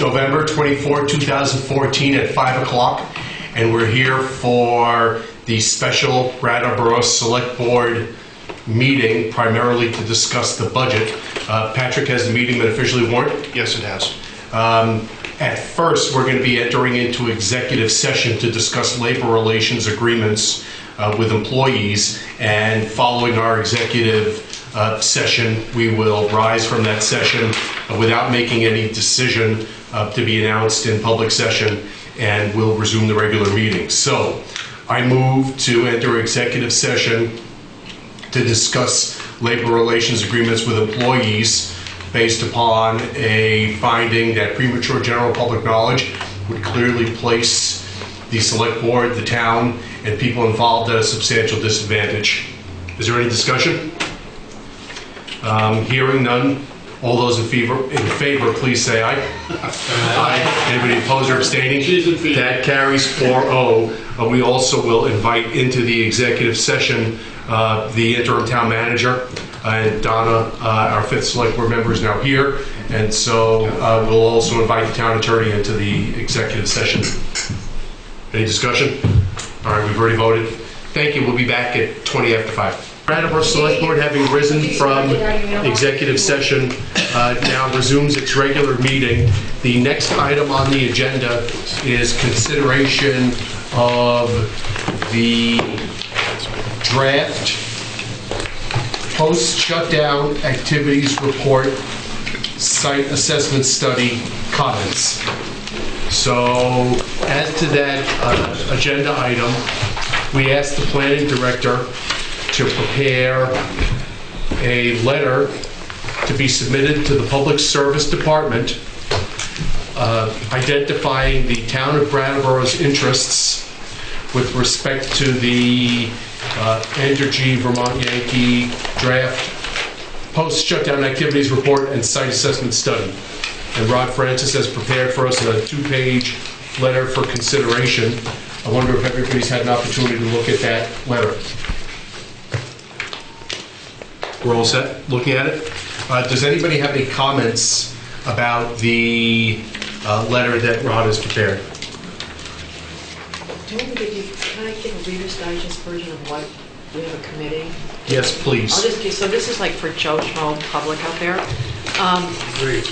November 24, 2014 at 5 o'clock, and we're here for the special Brattleboro Selectboard meeting, primarily to discuss the budget. Patrick, has the meeting been officially warned? Yes, it has. At first, we're going to be entering into executive session to discuss labor relations agreements with employees, and following our executive session, we will rise from that session without making any decision to be announced in public session, and we'll resume the regular meeting. So I move to enter executive session to discuss labor relations agreements with employees based upon a finding that premature general public knowledge would clearly place the select board, the town, and people involved at a substantial disadvantage. Is there any discussion? Hearing none. All those in favor, please say aye. Aye. Anybody opposed or abstaining? That carries 4-0. We also will invite into the executive session the interim town manager, and Donna, our 5th select board member, is now here, and so we'll also invite the town attorney into the executive session. Any discussion? All right, we've already voted. Thank you. We'll be back at 20 after 5. Brattleboro Select Board, having risen from executive session, now resumes its regular meeting. The next item on the agenda is consideration of the draft post-shutdown activities report site assessment study comments. So as to that agenda item, we asked the planning director to prepare a letter to be submitted to the Public Service Department identifying the town of Brattleboro's interests with respect to the Entergy Vermont Yankee draft post-shutdown activities report and site assessment study. And Rod Francis has prepared for us a 2-page letter for consideration. I wonder if everybody's had an opportunity to look at that letter. We're all set looking at it. Does anybody have any comments about the letter that Rod has prepared? Can I give a Reader's Digest version of what we have a committee? Yes, please. I'll just give, so this is like for Joe Schmo public out there. Great.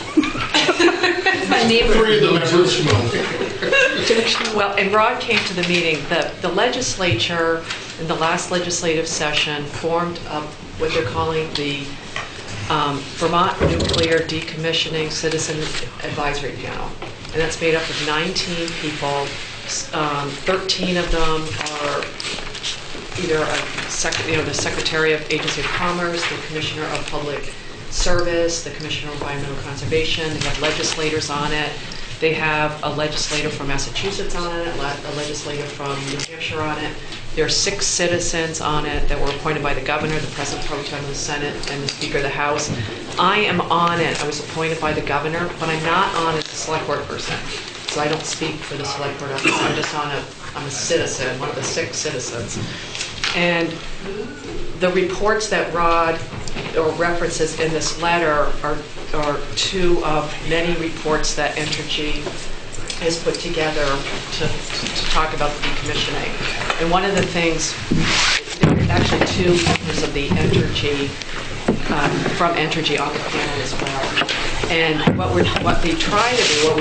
My neighbor. Three of the members, Well, and Rod came to the meeting. The legislature in the last legislative session formed what they're calling the Vermont Nuclear Decommissioning Citizen Advisory Panel. And that's made up of 19 people. 13 of them are either the Secretary of Agency of Commerce, the Commissioner of Public Service, the Commissioner of Environmental Conservation. They have legislators on it. They have a legislator from Massachusetts on it, a legislator from New Hampshire on it. There are 6 citizens on it that were appointed by the governor, the president pro tem of the Senate, and the Speaker of the House. I am on it. I was appointed by the governor, but I'm not on as a select board person. So I don't speak for the select board office. I'm just I'm a citizen, one of the 6 citizens. And the reports that Rod references in this letter are 2 of many reports that Entergy has put together to talk about the decommissioning. And one of the things, there are actually 2 members of the Entergy, from Entergy on the panel as well. And what we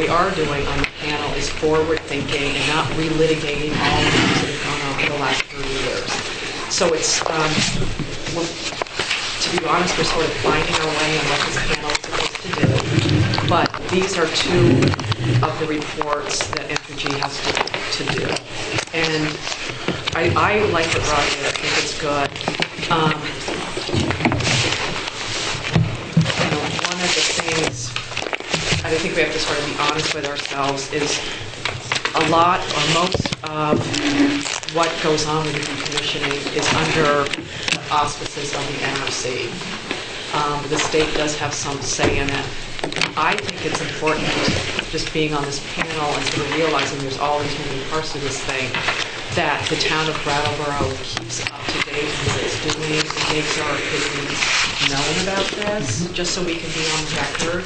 are doing on the panel is forward thinking and not relitigating all the things that have gone on for the last 3 years. So it's, to be honest, we're sort of finding our way on what this panel is supposed to do. But these are 2 of the reports that Entergy has to do. And I like what Rod did. I think it's good. One of the things I think we have to sort of be honest with ourselves is a lot or most of what goes on with the decommissioning is under the auspices of the NRC. The state does have some say in it. I think it's important, just being on this panel and sort of realizing there's all these moving parts to this thing, that the town of Brattleboro keeps up to date with what it's doing and makes our opinions known about this, just so we can be on the record.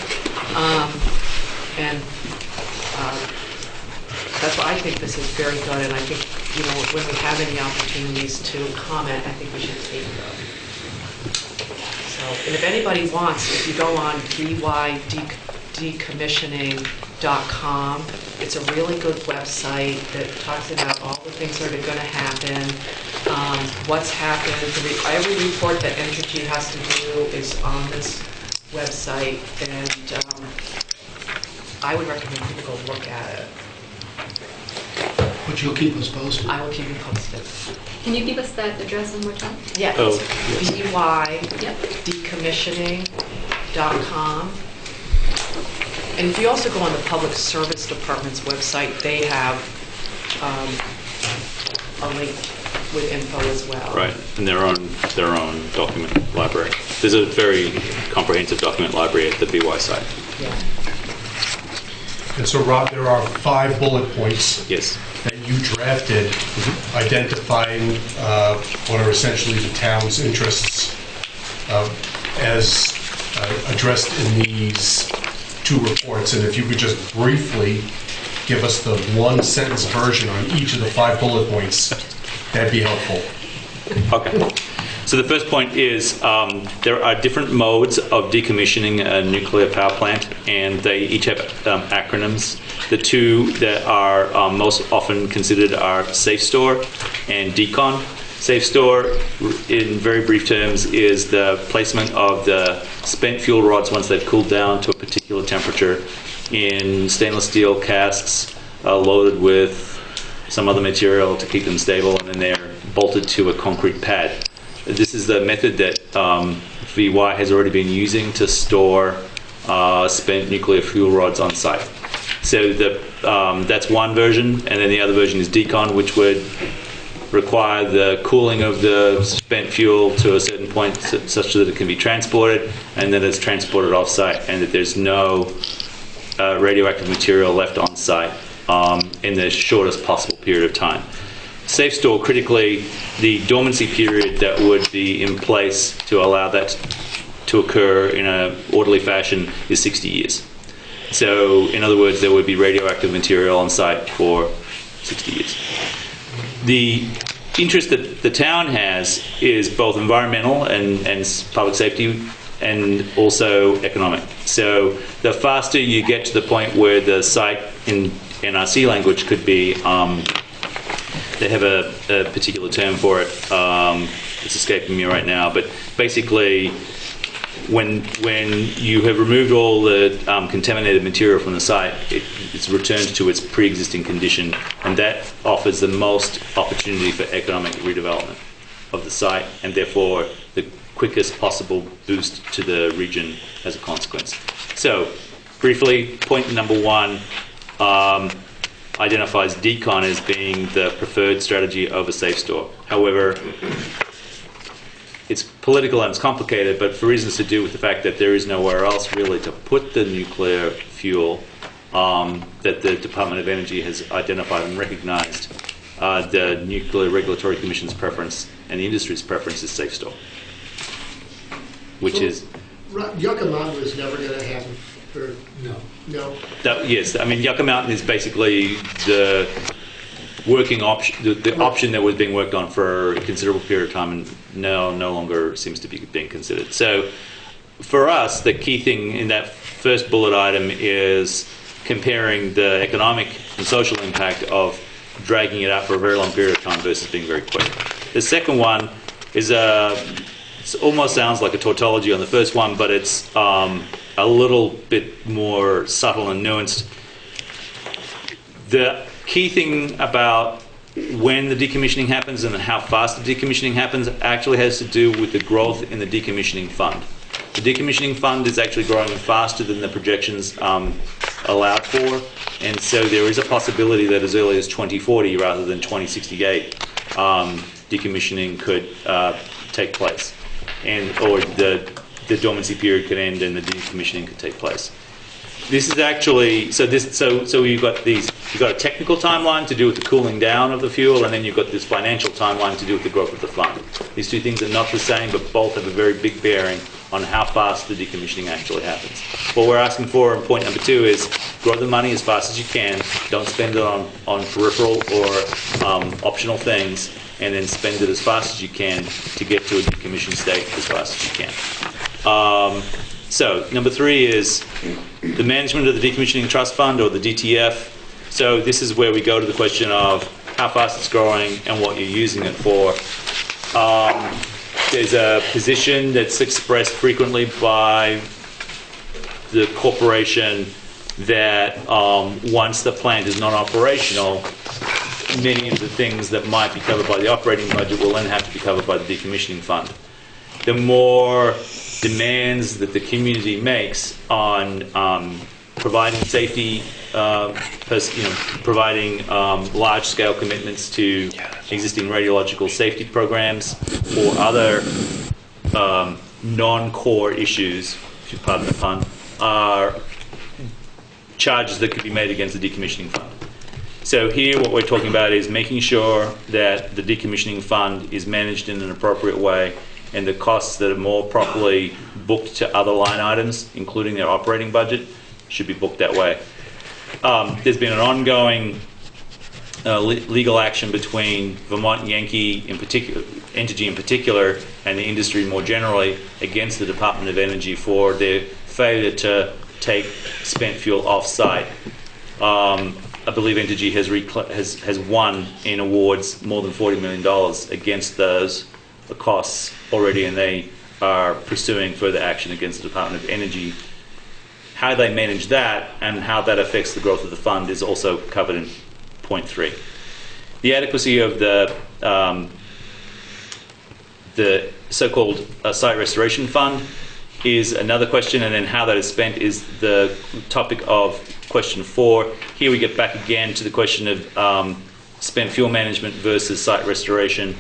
And that's why I think this is very good, and I think, when we have any opportunities to comment, I think we should take them. So, and if anybody wants, if you go on bydecommissioning.com, it's a really good website that talks about all the things that are going to happen, what's happened. Every report that Entergy has to do is on this website, and I would recommend people go look at it. But you'll keep us posted. I will keep you posted. Can you give us that address one more time? Yeah, Oh, it's bydecommissioning.com. And if you also go on the Public Service Department's website, they have a link with info as well. Right, and their own document library. There's a very comprehensive document library at the BY site. Yeah. And so, Rob, there are 5 bullet points Yes. that you drafted identifying what are essentially the town's interests as addressed in these 2 reports. And if you could just briefly give us the 1-sentence version on each of the 5 bullet points, that'd be helpful. Okay. So the first point is there are different modes of decommissioning a nuclear power plant, and they each have acronyms. The 2 that are most often considered are safe store and decon. Safe store, in very brief terms, is the placement of the spent fuel rods once they've cooled down to a particular temperature in stainless steel casks loaded with some other material to keep them stable, and then they're bolted to a concrete pad. This is the method that VY has already been using to store spent nuclear fuel rods on site. So that's one version, and then the other version is decon, which would require the cooling of the spent fuel to a certain point such that it can be transported, and then it's transported off-site, and that there's no radioactive material left on site in the shortest possible period of time. Safe store, critically, the dormancy period that would be in place to allow that to occur in an orderly fashion is 60 years. So, in other words, there would be radioactive material on site for 60 years. The interest that the town has is both environmental and public safety, and also economic. So the faster you get to the point where the site, in NRC language, could be, they have a particular term for it, it's escaping me right now, but basically when you have removed all the contaminated material from the site, it's returned to its pre-existing condition, and that offers the most opportunity for economic redevelopment of the site, and therefore the quickest possible boost to the region as a consequence. So, briefly, point number 1 identifies decon as being the preferred strategy over safe store. However, it's political and it's complicated, but for reasons to do with the fact that there is nowhere else really to put the nuclear fuel that the Department of Energy has identified and recognized, the Nuclear Regulatory Commission's preference and the industry's preference is safe store, which is... Yucca Mountain is never going to happen. No. Yes, I mean, Yucca Mountain is basically the working option, the option that was being worked on for a considerable period of time, and now no longer seems to be being considered. So for us, the key thing in that first bullet item is comparing the economic and social impact of dragging it out for a very long period of time versus being very quick. The second one is it almost sounds like a tautology on the first one, but it's a little bit more subtle and nuanced. The key thing about when the decommissioning happens and how fast the decommissioning happens actually has to do with the growth in the decommissioning fund. The decommissioning fund is actually growing faster than the projections allowed for, and so there is a possibility that as early as 2040 rather than 2068 decommissioning could take place, or the dormancy period could end and the decommissioning could take place. This is actually so you've got a technical timeline to do with the cooling down of the fuel, and then you've got this financial timeline to do with the growth of the fund. These two things are not the same, but both have a very big bearing on how fast the decommissioning actually happens. What we're asking for in point number 2 is grow the money as fast as you can, don't spend it on peripheral or optional things, and then spend it as fast as you can to get to a decommissioned state as fast as you can. So number 3 is the management of the decommissioning trust fund, or the DTF. So this is where we go to the question of how fast it's growing and what you're using it for. There's a position that's expressed frequently by the corporation that once the plant is non-operational, many of the things that might be covered by the operating budget will then have to be covered by the decommissioning fund. The more demands that the community makes on providing safety, providing large-scale commitments to existing radiological safety programs or other non-core issues, if you pardon the pun, are charges that could be made against the decommissioning fund. So here what we're talking about is making sure that the decommissioning fund is managed in an appropriate way, and the costs that are more properly booked to other line items, including their operating budget, should be booked that way. There's been an ongoing legal action between Vermont Yankee in particular, Entergy in particular, and the industry more generally against the Department of Energy for their failure to take spent fuel off-site. I believe Entergy has won in awards more than $40 million against those costs already, and they are pursuing further action against the Department of Energy. How they manage that and how that affects the growth of the fund is also covered in point 3. The adequacy of the so-called site restoration fund is another question, and then how that is spent is the topic of question 4. Here we get back again to the question of spent fuel management versus site restoration.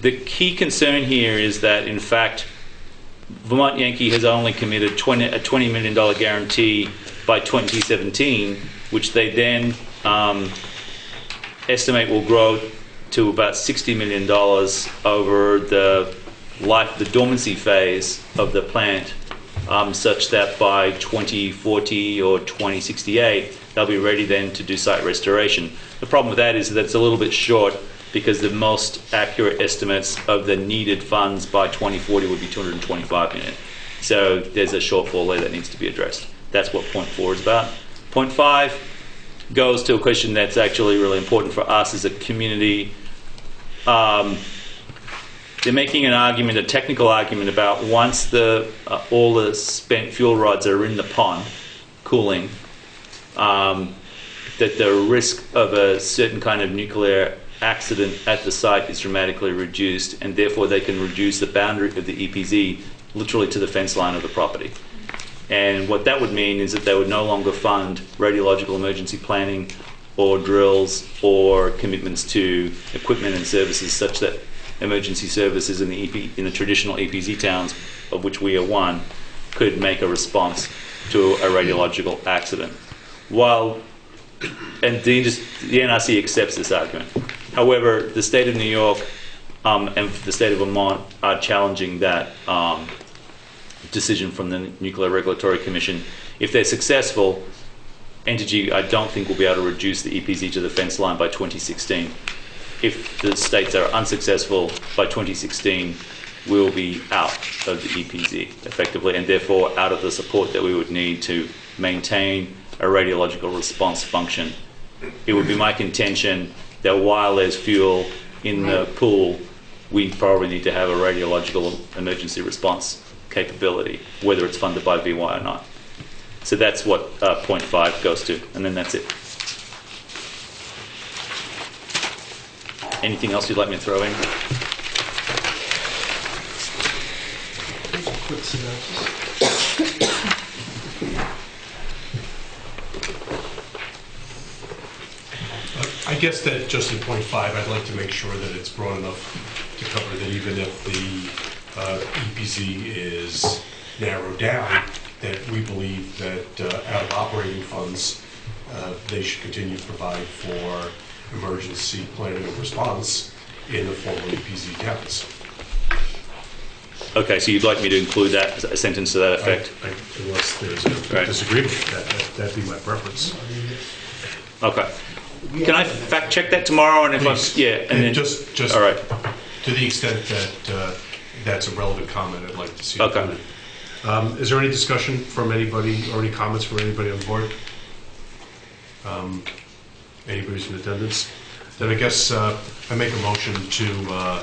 The key concern here is that, in fact, Vermont Yankee has only committed a $20 million guarantee by 2017, which they then estimate will grow to about $60 million over the dormancy phase of the plant, such that by 2040 or 2068, they'll be ready then to do site restoration. The problem with that is that it's a little bit short, because the most accurate estimates of the needed funds by 2040 would be $225 million. So there's a shortfall there that needs to be addressed. That's what point 4 is about. Point 5 goes to a question that's actually really important for us as a community. They're making an argument, a technical argument, about once all the spent fuel rods are in the pond cooling, that the risk of a certain kind of nuclear accident at the site is dramatically reduced, and therefore they can reduce the boundary of the EPZ literally to the fence line of the property. And what that would mean is that they would no longer fund radiological emergency planning or drills or commitments to equipment and services, such that emergency services in the traditional EPZ towns, of which we are one, could make a response to a radiological accident. And the NRC accepts this argument. However, the state of New York and the state of Vermont are challenging that decision from the Nuclear Regulatory Commission. If they're successful, Entergy, I don't think, will be able to reduce the EPZ to the fence line by 2016. If the states are unsuccessful by 2016, we'll be out of the EPZ effectively, and therefore out of the support that we would need to maintain a radiological response function. It would be my contention that while there's fuel in the pool, we probably need to have a radiological emergency response capability, whether it's funded by VY or not. So that's what point 5 goes to, and then that's it. Anything else you'd like me to throw in? Quick synopsis. I guess that just in point 5, I'd like to make sure that it's broad enough to cover that even if the EPZ is narrowed down, that we believe that out of operating funds, they should continue to provide for emergency planning and response in the former EPZ towns. Okay, so you'd like me to include that, a sentence to that effect? Unless there's a Right. disagreement, that'd be my preference. Okay. Can I fact check that tomorrow? And if I, Please. yeah, and then just all right. to the extent that that's a relevant comment, I'd like to see. Okay. Is there any discussion from anybody or any comments from anybody on board? Anybody's in attendance? Then I guess I make a motion to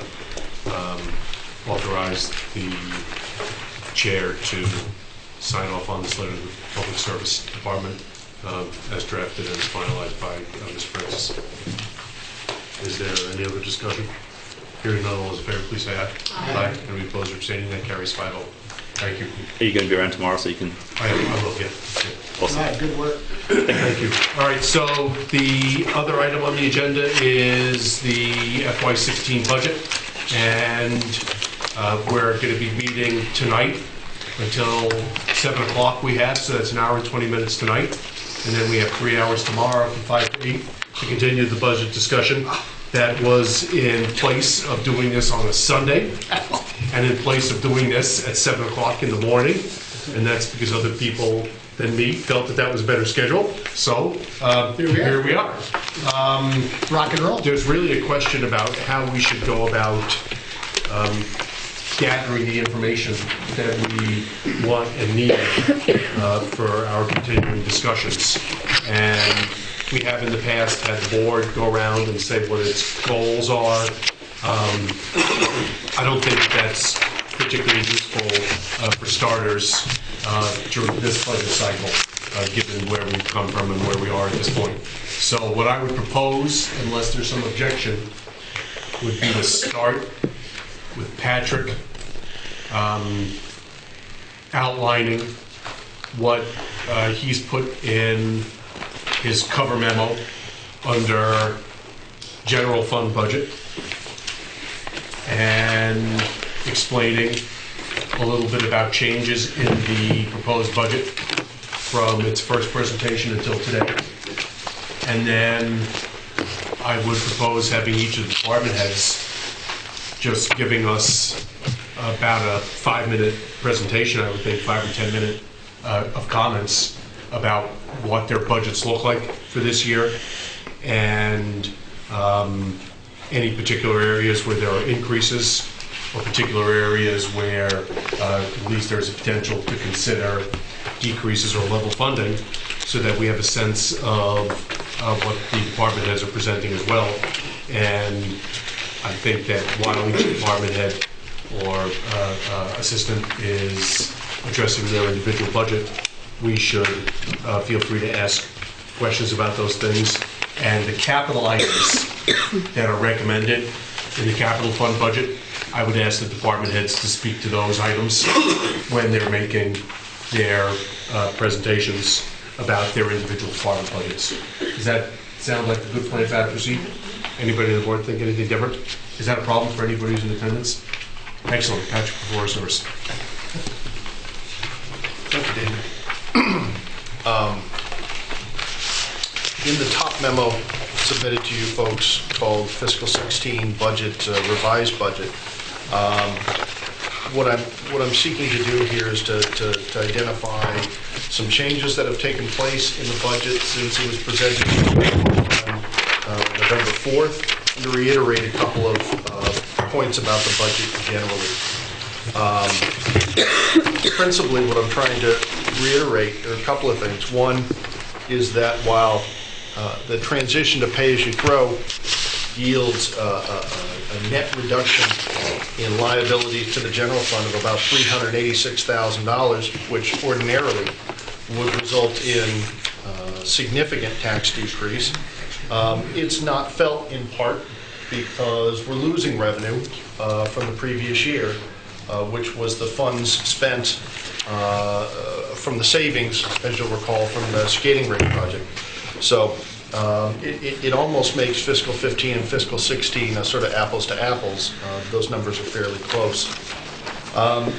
authorize the chair to sign off on this letter to the Public Service Department as drafted and finalized by Ms. Francis. Is there any other discussion? Hearing none, all those in favor, please say aye. Aye. Any opposed or abstaining? That carries 5-0. Thank you. Are you going to be around tomorrow so you can? I will, yeah. Awesome. All right, good work. Thank you. All right, so the other item on the agenda is the FY16 budget, and we're going to be meeting tonight until 7 o'clock we have, so that's an hour and 20 minutes tonight, and then we have 3 hours tomorrow from 5 to 8 to continue the budget discussion. That was in place of doing this on a Sunday, and in place of doing this at 7 o'clock in the morning, and that's because other people than me felt that that was a better schedule. So here we are. Rock and roll. There's really a question about how we should go about gathering the information that we want and need for our continuing discussions. And we have in the past had the board go around and say what its goals are. I don't think that's particularly useful for starters during this budget cycle, given where we've come from and where we are at this point. So what I would propose, unless there's some objection, would be to start with Patrick outlining what he's put in his cover memo under general fund budget, and explaining a little bit about changes in the proposed budget from its first presentation until today. And then I would propose having each of the department heads just giving us about a 5-minute presentation, I would think 5 or 10 minute of comments about what their budgets look like for this year, and any particular areas where there are increases, or particular areas where at least there's a potential to consider decreases or level funding, so that we have a sense of what the department heads are presenting as well. And I think that while each department head or assistant is addressing their individual budget, we should feel free to ask questions about those things. And the capital items that are recommended in the capital fund budget, I would ask the department heads to speak to those items when they're making their presentations about their individual department budgets. Does that sound like a good plan of how to proceed? Anybody on the board think anything different? Is that a problem for anybody who's in attendance? Excellent. Patrick, the floor is yours. Thank you, David. In the top memo submitted to you folks called Fiscal 16 Budget, Revised Budget, what I'm seeking to do here is to identify some changes that have taken place in the budget since it was presented on November 4th, and to reiterate a couple of points about the budget generally. Principally, what I'm trying to reiterate are a couple of things. One is that while the transition to pay-as-you-throw yields a net reduction in liabilities to the general fund of about $386,000, which ordinarily would result in significant tax decrease. It's not felt in part because we're losing revenue from the previous year, which was the funds spent from the savings, as you'll recall, from the skating rink project. So it almost makes fiscal 15 and fiscal 16 a sort of apples to apples. Those numbers are fairly close.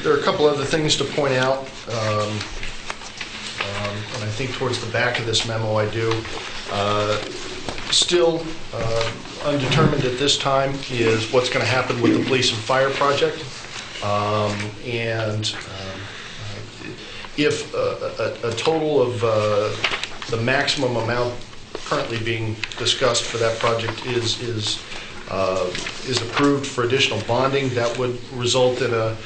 There are a couple other things to point out, and I think towards the back of this memo I do. Still undetermined at this time is what's going to happen with the police and fire project. If a total of the maximum amount currently being discussed for that project is approved for additional bonding, that would result in a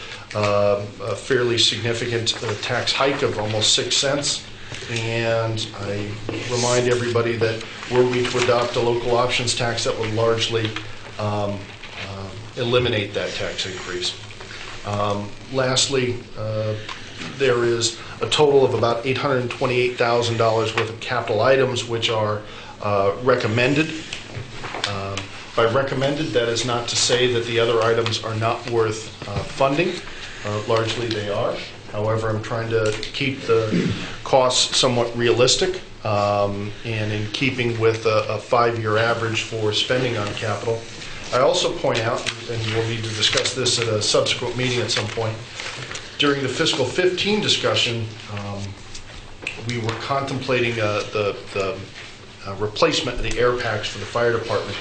fairly significant tax hike of almost 6 cents. And I remind everybody that were we to adopt a local options tax, that would largely eliminate that tax increase. Lastly, there is a total of about $828,000 worth of capital items which are recommended. By recommended, that is not to say that the other items are not worth funding. Largely they are. However, I'm trying to keep the costs somewhat realistic and in keeping with a 5-year average for spending on capital. I also point out, and we'll need to discuss this at a subsequent meeting at some point, during the fiscal 15 discussion, we were contemplating the replacement of the air packs for the fire department.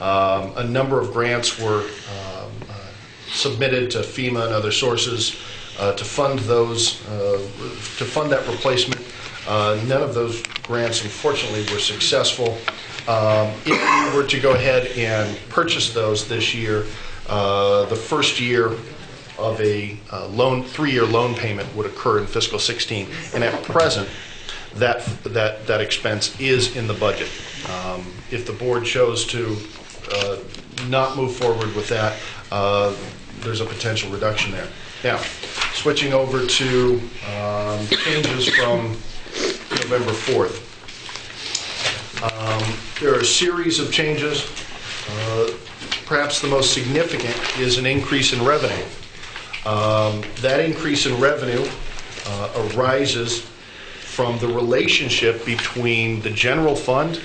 A number of grants were submitted to FEMA and other sources to fund those, to fund that replacement. None of those grants, unfortunately, were successful. If we were to go ahead and purchase those this year, the first year of a 3-year loan payment would occur in fiscal 16, and at present, that expense is in the budget. If the board chose to not move forward with that, there's a potential reduction there. Now, switching over to changes from November 4th. There are a series of changes. Perhaps the most significant is an increase in revenue. That increase in revenue arises from the relationship between the general fund,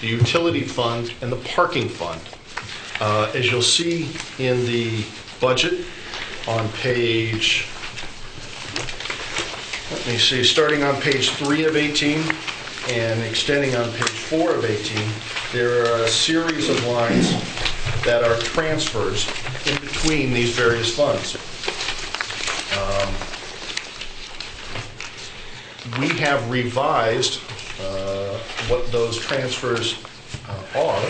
the utility fund, and the parking fund. As you'll see in the budget on page, let me see, starting on page 3 of 18 and extending on page 4 of 18, there are a series of lines that are transfers in between these various funds. We have revised what those transfers are,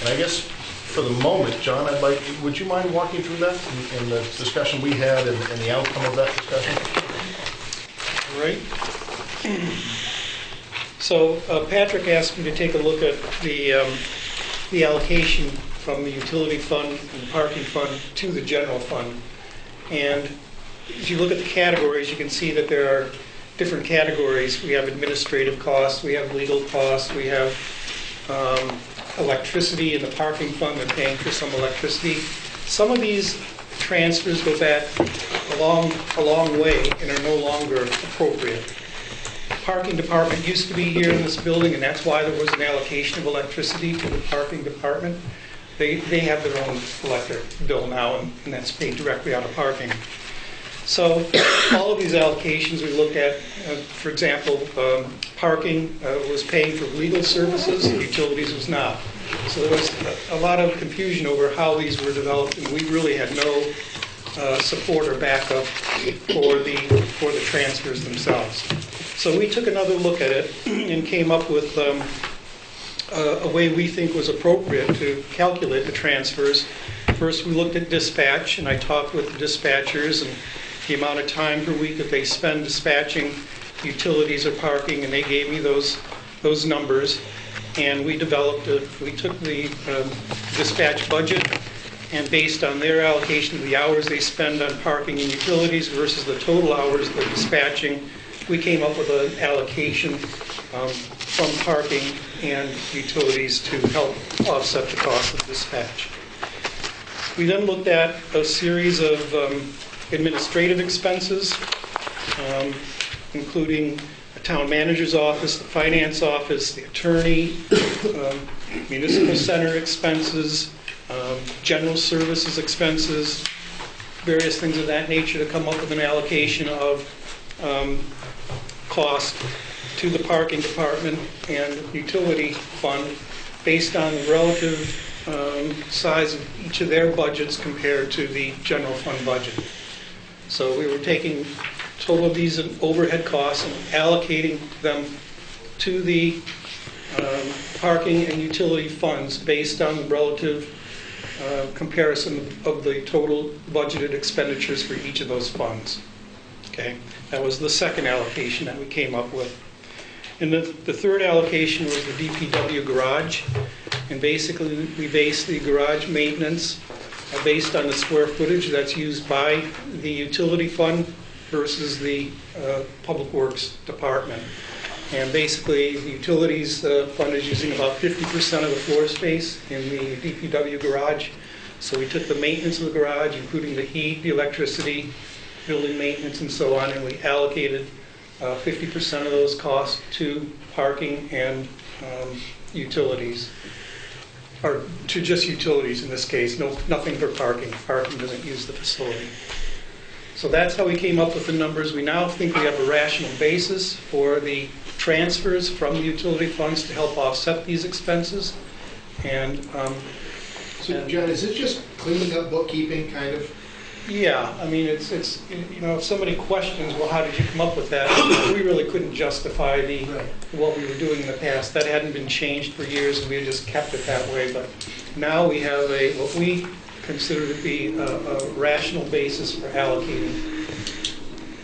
and I guess for the moment, John, would you mind walking through that and the discussion we had and the outcome of that discussion? All right. So Patrick asked me to take a look at the allocation from the utility fund and the parking fund to the general fund. And if you look at the categories, you can see that there are different categories. We have administrative costs, we have legal costs, we have electricity in the parking fund. They're paying for some electricity. Some of these transfers go back a long way and are no longer appropriate. The parking department used to be here in this building, and that's why there was an allocation of electricity to the parking department. They have their own electric bill now, and that's paid directly out of parking. So all of these allocations we looked at, for example, parking was paying for legal services, utilities was not. So there was a lot of confusion over how these were developed, and we really had no support or backup for the transfers themselves. So we took another look at it and came up with a way we think was appropriate to calculate the transfers. First, we looked at dispatch, and I talked with the dispatchers and the amount of time per week that they spend dispatching utilities or parking, and they gave me those numbers. And we took the dispatch budget, and based on their allocation of the hours they spend on parking and utilities versus the total hours they're dispatching, we came up with an allocation from parking and utilities to help offset the cost of dispatch. We then looked at a series of administrative expenses, including the town manager's office, the finance office, the attorney, municipal center expenses, general services expenses, various things of that nature to come up with an allocation of cost to the parking department and utility fund based on the relative size of each of their budgets compared to the general fund budget. So we were taking total of these overhead costs and allocating them to the parking and utility funds based on the relative comparison of the total budgeted expenditures for each of those funds. Okay, that was the second allocation that we came up with. And the third allocation was the DPW garage. And basically, we based the garage maintenance based on the square footage that's used by the utility fund versus the Public Works Department. And basically, the utilities fund is using about 50% of the floor space in the DPW garage. So we took the maintenance of the garage, including the heat, the electricity, building maintenance, and so on, and we allocated 50% of those costs to parking and utilities, or to just utilities in this case, nothing for parking. Parking doesn't use the facility. So that's how we came up with the numbers. We now think we have a rational basis for the transfers from the utility funds to help offset these expenses. And So John, is it just cleaning up bookkeeping, kind of? yeah, I mean, it's you know, if somebody questions, well, how did you come up with that? We really couldn't justify what we were doing in the past. That hadn't been changed for years, and we had just kept it that way. But now we have what we consider to be a rational basis for allocating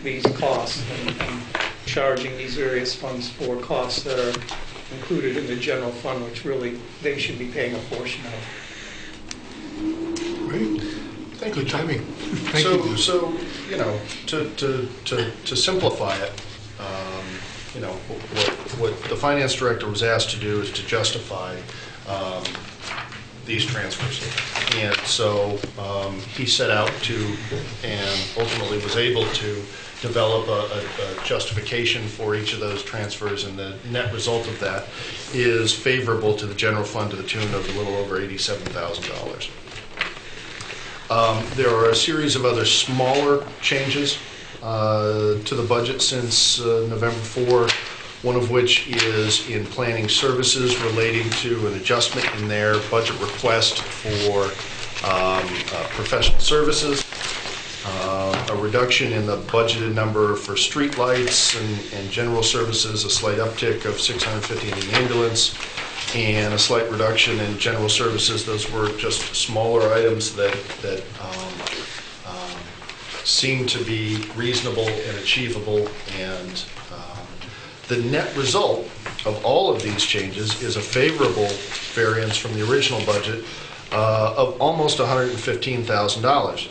these costs and charging these various funds for costs that are included in the general fund, which really they should be paying a portion of. Great. Thank you. Good timing. Thank So, you. so, you know, to simplify it, you know, what the finance director was asked to do is to justify these transfers. And so he set out to, and ultimately was able to, develop a justification for each of those transfers, and the net result of that is favorable to the general fund to the tune of a little over $87,000. There are a series of other smaller changes to the budget since November 4, one of which is in planning services relating to an adjustment in their budget request for professional services, a reduction in the budgeted number for streetlights and general services, a slight uptick of $650 in the ambulance, and a slight reduction in general services. Those were just smaller items that seem to be reasonable and achievable, and the net result of all of these changes is a favorable variance from the original budget of almost $115,000.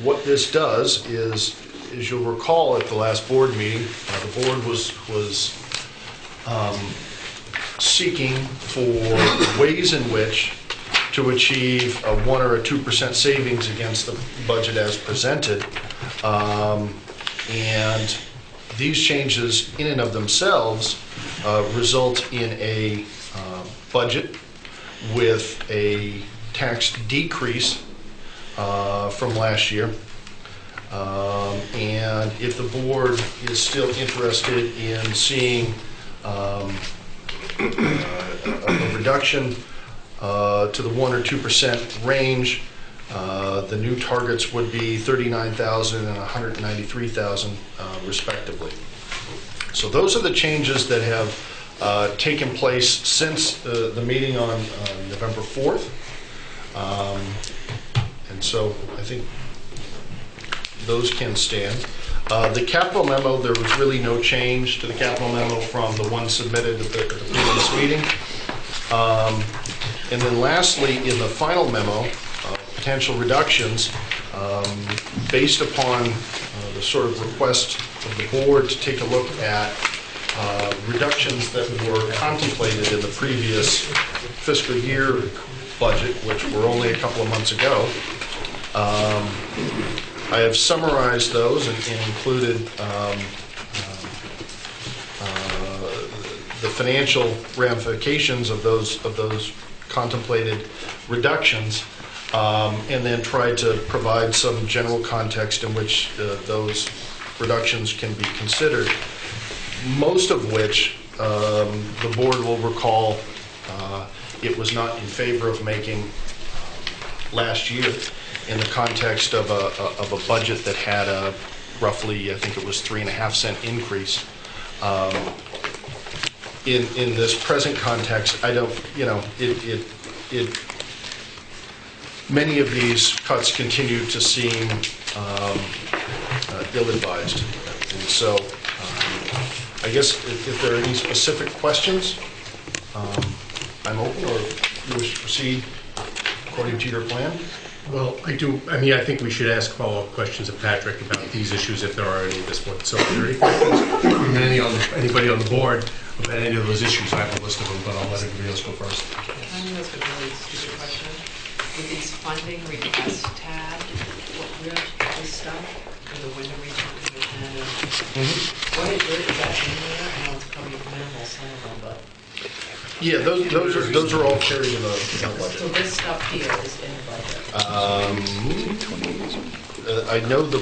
What this does is, as you'll recall at the last board meeting, the board was seeking for ways in which to achieve a 1 or a 2% savings against the budget as presented. And these changes in and of themselves result in a budget with a tax decrease from last year. And if the board is still interested in seeing a reduction to the 1 or 2% range, the new targets would be $39,000 and $193,000 respectively. So those are the changes that have taken place since the meeting on November 4th. And so I think those can stand. The capital memo, there was really no change to the capital memo from the one submitted at the previous meeting. And then lastly, in the final memo, potential reductions, based upon the sort of request of the board to take a look at reductions that were contemplated in the previous fiscal year budget, which were only a couple of months ago. I have summarized those and included the financial ramifications of those contemplated reductions, and then tried to provide some general context in which those reductions can be considered, most of which the board will recall it was not in favor of making last year in the context of a budget that had a roughly, I think it was 3.5-cent increase. In this present context, I don't, many of these cuts continue to seem ill-advised. And so I guess if there are any specific questions, I'm open, or you wish to proceed according to your plan. Well, I do. I mean, I think we should ask follow-up questions of Patrick about these issues if there are any at this point. So, if there are any questions from anybody on the board about any of those issues, I have a list of them, but I'll let everybody else go first. I think that's a really stupid question. With these funding request tab, where's this stuff? For the Wyndham Regional Commission and where is that in there? I know it's probably minimal, some of them, but. Yeah, those are all carried in the budget. So this stuff here is in the budget. I know the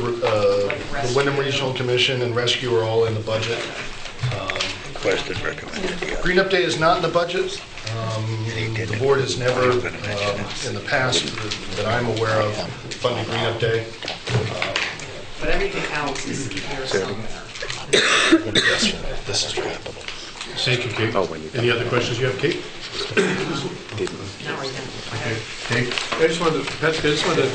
Wyndham Regional Commission and Rescue are all in the budget. Requested, recommended. Green Up Day is not in the budget. The board has never, in the past, that I'm aware of, funded Green Up Day. But everything else is here somewhere. Yes, this is right. Thank you, Kate. Any other questions you have, Kate? Not right now. Okay, Dave? I just wanted to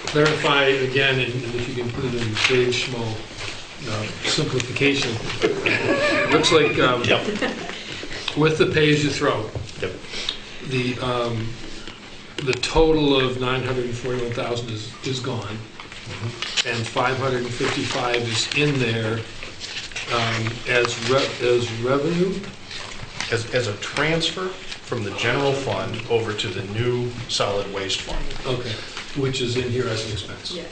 clarify again, and if you can put it in stage small simplification. It looks like with the pay-as-you-throw, the total of 941,000 is gone, and 555 is in there as revenue. As a transfer from the general fund over to the new solid waste fund. Okay, which is in here as an expense. Yeah.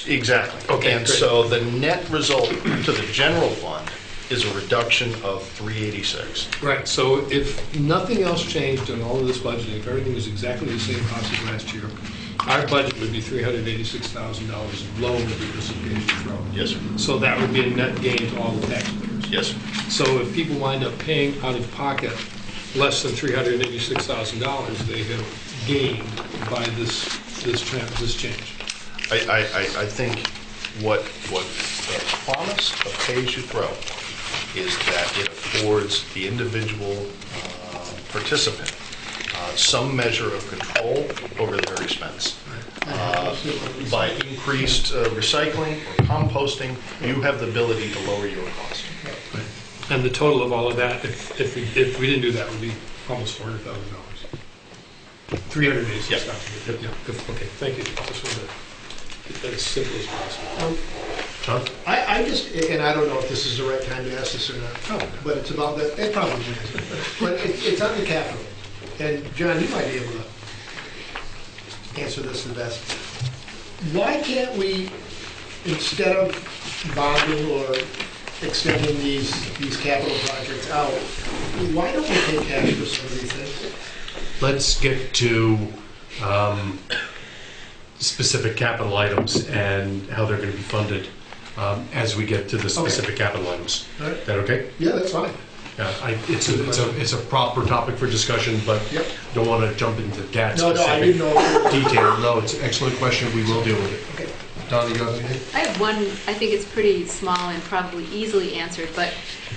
Exactly. Okay, And great. so the net result to the general fund is a reduction of 386. Right, so if nothing else changed in all of this budgeting, if everything was exactly the same cost as last year, our budget would be $386,000 lower because of pay-as-you-throw. Yes, sir. So that would be a net gain to all the taxpayers. Yes, sir. So if people wind up paying out of pocket less than $386,000, they have gained by this change. I think what the promise of pay-as-you-throw is that it affords the individual participant some measure of control over their expense. By increased recycling or composting, you have the ability to lower your cost. And the total of all of that, if we didn't do that, would be almost $400,000. 386,000. Yeah. Okay, thank you. Just wanted to get that as simple as possible. John? I just, and I don't know if this is the right time to ask this or not, but it's about that, it probably is. But it's on the capital. And John, you might be able to answer this the best. Why can't we, instead of bonding or extending these capital projects out, why don't we pay cash for some of these things? Let's get to specific capital items and how they're going to be funded as we get to the specific capital items. All right. Is that okay? Yeah, that's fine. Yeah, it's a proper topic for discussion, but Yep. don't want to jump into that No, I specific didn't know. detail. No, it's an excellent question. We will deal with it. Okay. Donna, you have anything? I have one, I think it's pretty small and probably easily answered, but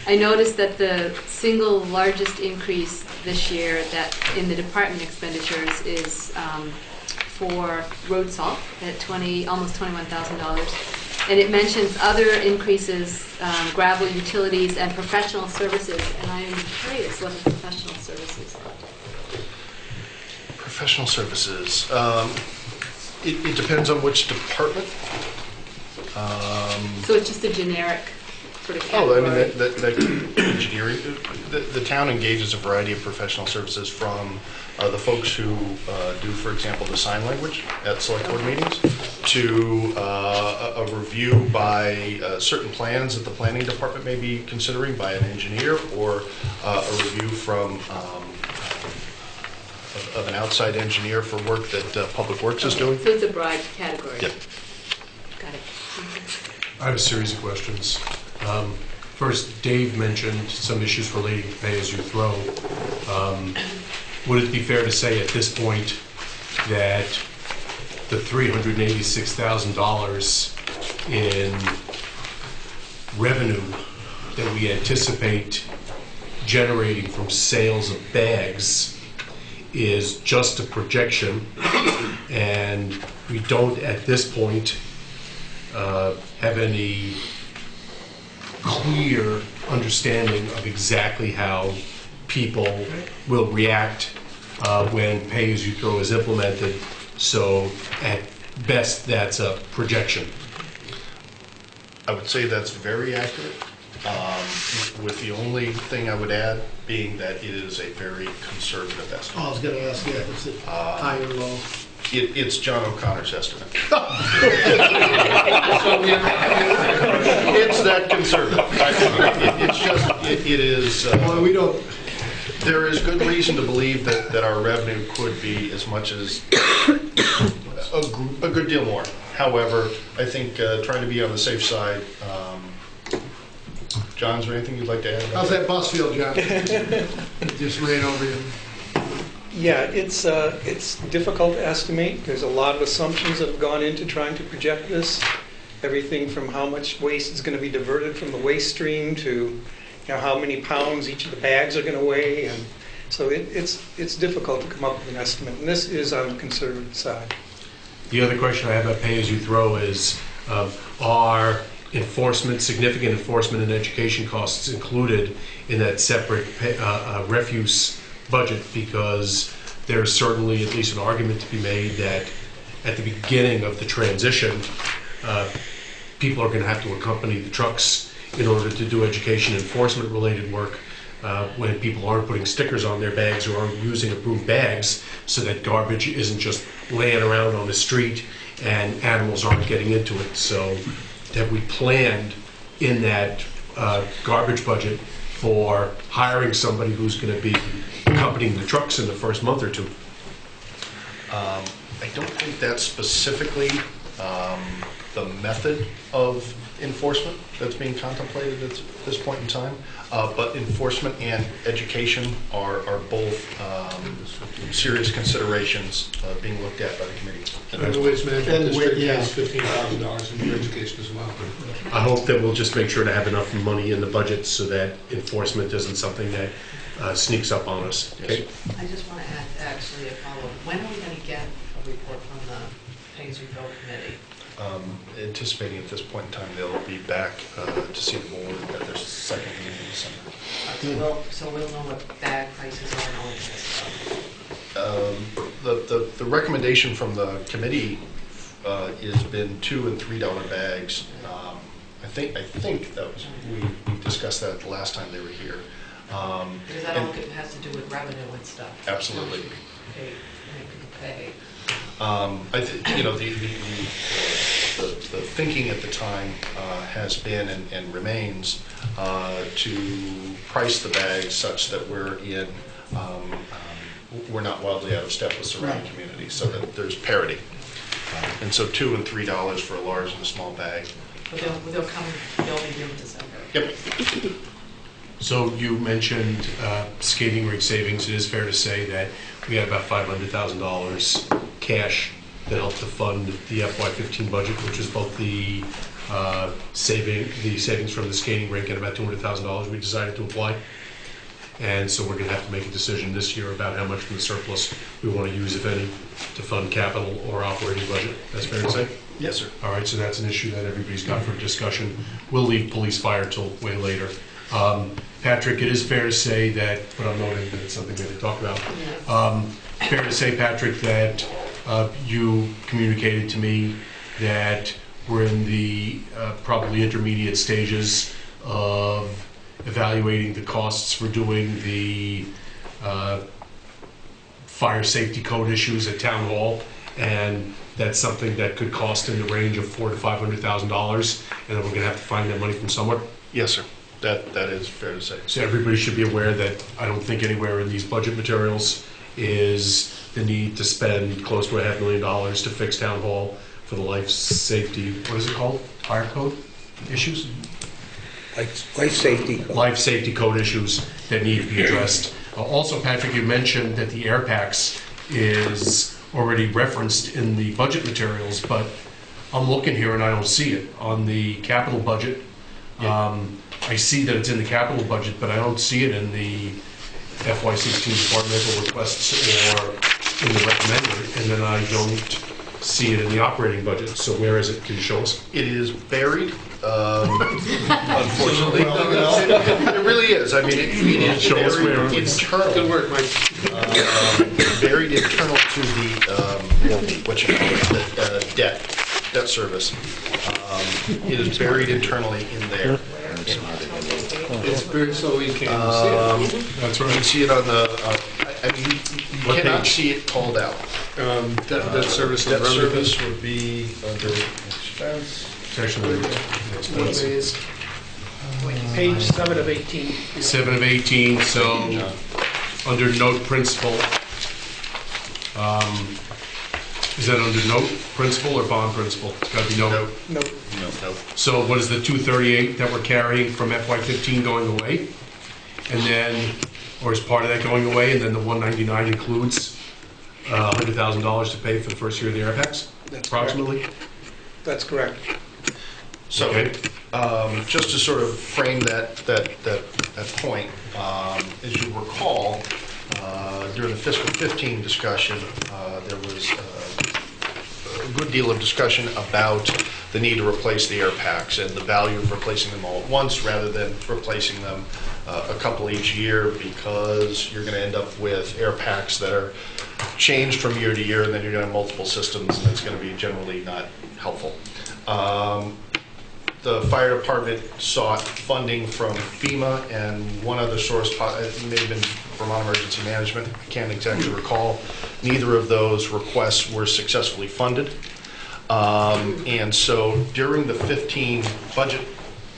I noticed that the single largest increase this year that in the department expenditures is for road salt at almost $21,000. And it mentions other increases, gravel, utilities, and professional services. And I am curious what the professional services are. Professional services. It depends on which department. So it's just a generic sort of Oh, I category? mean, the engineering, the town engages a variety of professional services from the folks who do, for example, the sign language at select board meetings, to a review by certain plans that the planning department may be considering by an engineer, or a review from of an outside engineer for work that Public Works is doing. So it's a broad category? Yep. Got it. I have a series of questions. First, Dave mentioned some issues relating to pay-as-you-throw. would it be fair to say at this point that the $386,000 in revenue that we anticipate generating from sales of bags is just a projection, and we don't at this point have any clear understanding of exactly how people will react when pay-as-you-throw is implemented. So at best, that's a projection. I would say that's very accurate, with the only thing I would add being that it is a very conservative Oh, I estimate. was gonna ask, yeah, is it high or low? It's John O'Connor's estimate. So It's that conservative. It's just, it is, Well, we don't, there is good reason to believe that our revenue could be as much as a good deal more. However, I think trying to be on the safe side, John, is there anything you'd like to add? how's that bus feel, John? Just ran over you. Yeah, it's difficult to estimate. There's a lot of assumptions that have gone into trying to project this. Everything from how much waste is going to be diverted from the waste stream to how many pounds each of the bags are going to weigh. And so it's difficult to come up with an estimate. And this is on the conservative side. The other question I have about pay-as-you-throw is, are significant enforcement and education costs included in that separate refuse budget? Because there's certainly at least an argument to be made that at the beginning of the transition, people are going to have to accompany the trucks in order to do education enforcement related work when people aren't putting stickers on their bags or aren't using approved bags, so that garbage isn't just laying around on the street and animals aren't getting into it. So have we planned in that garbage budget for hiring somebody who's going to be accompanying the trucks in the first month or two? I don't think that's specifically the method of enforcement that's being contemplated at this point in time, but enforcement and education are both serious considerations being looked at by the committee. And the waste management district yeah. has $15,000 in your education as well. I hope that we'll just make sure to have enough money in the budget so that enforcement isn't something that sneaks up on us. Okay? I just want to add actually a follow-up. When are we going to get a report from the pay-as-you-throw committee? Anticipating at this point in time they'll be back to see the board at their second meeting in December. So we'll know what bag prices are and all that stuff. The recommendation from the committee has been $2 and $3 bags. I think that was, we discussed that the last time they were here. Because that all has to do with revenue and stuff. Absolutely. Pay. The thinking at the time has been and remains to price the bags such that we're not wildly out of step with surrounding communities, so that there's parity. And so $2 and $3 for a large and a small bag. But they'll be here in December. Yep. So you mentioned skating rink savings. It is fair to say that we had about $500,000 cash that helped to fund the FY15 budget, which is both the savings from the skating rink and about $200,000 we decided to apply. And so we're going to have to make a decision this year about how much from the surplus we want to use, if any, to fund capital or operating budget. That's fair to say? Yes, sir. All right, so that's an issue that everybody's got for discussion. We'll leave police fire till way later. Patrick, it is fair to say that, but I'm noting that it's something we had to talk about. Fair to say, Patrick, that you communicated to me that we're in the probably intermediate stages of evaluating the costs for doing the fire safety code issues at Town Hall, and that's something that could cost in the range of $400,000 to $500,000, and then we're going to have to find that money from somewhere. Yes, sir. That is fair to say. So everybody should be aware that I don't think anywhere in these budget materials is the need to spend close to $500,000 to fix Town Hall for the life safety, what is it called? Fire code issues? Life safety. Life safety code issues that need to be addressed. Also, Patrick, you mentioned that the air packs is already referenced in the budget materials, but I'm looking here and I don't see it on the capital budget. I see that it's in the capital budget, but I don't see it in the FY16 departmental requests or in the recommended, and then I don't see it in the operating budget. So where is it? Can you show us? It is buried, unfortunately. It really is. I mean, it is Show us where buried it is. internal. Good work, Mike. Buried internal to the, what you call it, the debt service. It is buried internally in there. It's very so we can see it. That's You can see it on the, I mean, you What cannot page? see it called out. Debt service and Debt revenue. service would be under expense. It's actually expensive. Page 7 of 18. 7 of 18, so under note principal, is that under note principal or bond principal? It's got to be note. Nope. No. So what is the 238 that we're carrying from FY15 going away? And then, or is part of that going away, and then the 199 includes $100,000 to pay for the first year of the air packs? That's Approximately? That's correct. So, Okay. just to sort of frame that point, as you recall, during the fiscal 15 discussion, there was a good deal of discussion about the need to replace the air packs and the value of replacing them all at once rather than replacing them a couple each year, because you're going to end up with air packs that are changed from year to year, and then you're going to have multiple systems, and it's going to be generally not helpful. The fire department sought funding from FEMA and one other source, it may have been Vermont Emergency Management, I can't exactly recall. Neither of those requests were successfully funded. And so during the 15 budget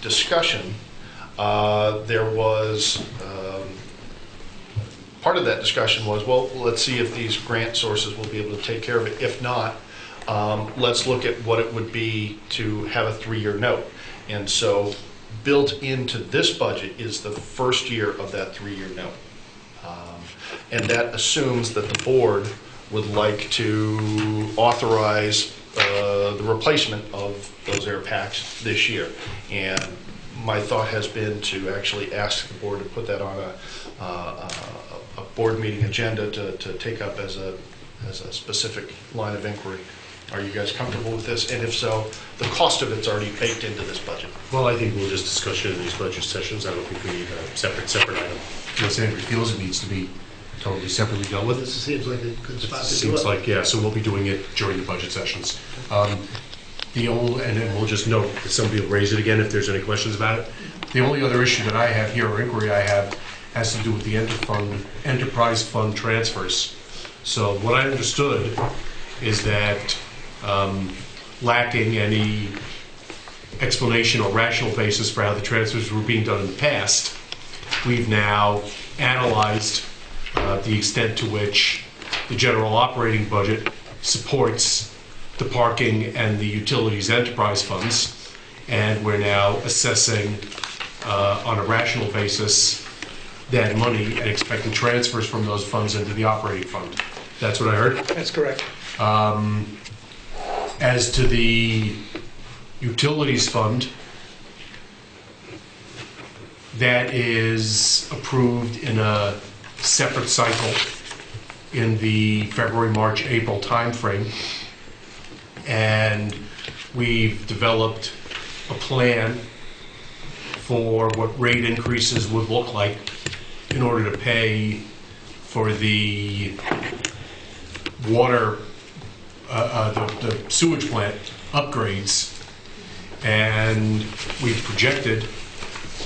discussion, there was, part of that discussion was, well, let's see if these grant sources will be able to take care of it. If not, let's look at what it would be to have a 3-year note. And so built into this budget is the first year of that 3-year note. And that assumes that the board would like to authorize the replacement of those air packs this year. And my thought has been to actually ask the board to put that on a board meeting agenda to take up as a specific line of inquiry. Are you guys comfortable with this? And if so, the cost of it's already baked into this budget. Well, I think we'll just discuss it in these budget sessions. I don't think we need a separate item. Unless anybody feels it needs to be totally separately dealt with. This seems like a good spot to do it. Seems like, yeah, so we'll be doing it during the budget sessions. And then we'll just note that somebody will raise it again if there's any questions about it. The only other issue that I have here, or inquiry I have, has to do with the enterprise fund transfers. So what I understood is that lacking any explanation or rational basis for how the transfers were being done in the past, we've now analyzed the extent to which the general operating budget supports the parking and the utilities enterprise funds, and we're now assessing on a rational basis that money and expecting transfers from those funds into the operating fund. That's what I heard? That's correct. As to the utilities fund, that is approved in a separate cycle in the February, March, April timeframe. And we've developed a plan for what rate increases would look like in order to pay for the water, the sewage plant upgrades. And we've projected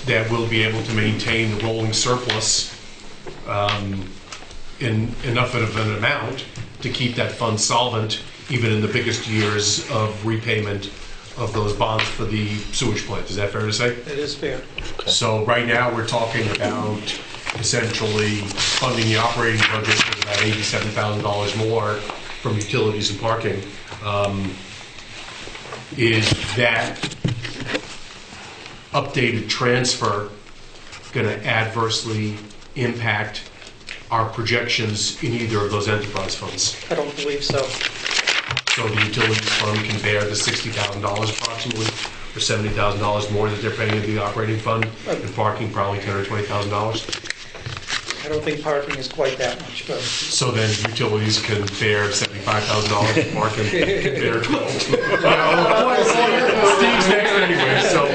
that we'll be able to maintain the rolling surplus in enough of an amount to keep that fund solvent even in the biggest years of repayment of those bonds for the sewage plant. Is that fair to say? It is fair. So right now, we're talking about essentially funding the operating budget with about $87,000 more from utilities and parking. Is that updated transfer going to adversely impact our projections in either of those enterprise funds. I don't believe so. So the utilities fund can bear the $60,000 approximately, or $70,000 more that they're paying into the operating fund, and parking probably $10,000 or $20,000. I don't think parking is quite that much, but So then utilities can bear $75,000, and parking can bear 12. Steve's next anyway, so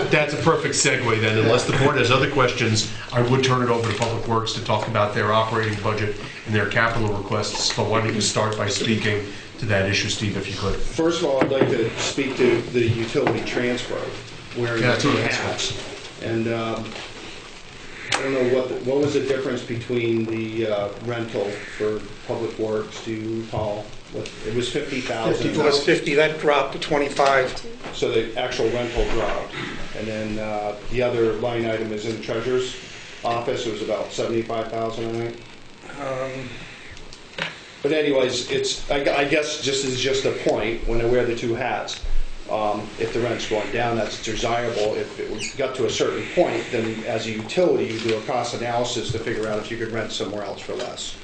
that's a perfect segue then. Unless the board has other questions, I would turn it over to Public Works to talk about their operating budget and their capital requests. But why don't you start by speaking to that issue, Steve, if you could. First of all, I'd like to speak to the utility transfer, where Yeah, the two that's hats. And I don't know what was the difference between the rental for Public Works to Paul? It was 50,000. it was 50, that dropped to 25. So the actual rental dropped. And then the other line item is in the treasurer's office. It was about 75,000, I think. But anyways, I guess just as just a point, when I wear the two hats, if the rent's going down, that's desirable. If it got to a certain point, then as a utility, you do a cost analysis to figure out if you could rent somewhere else for less,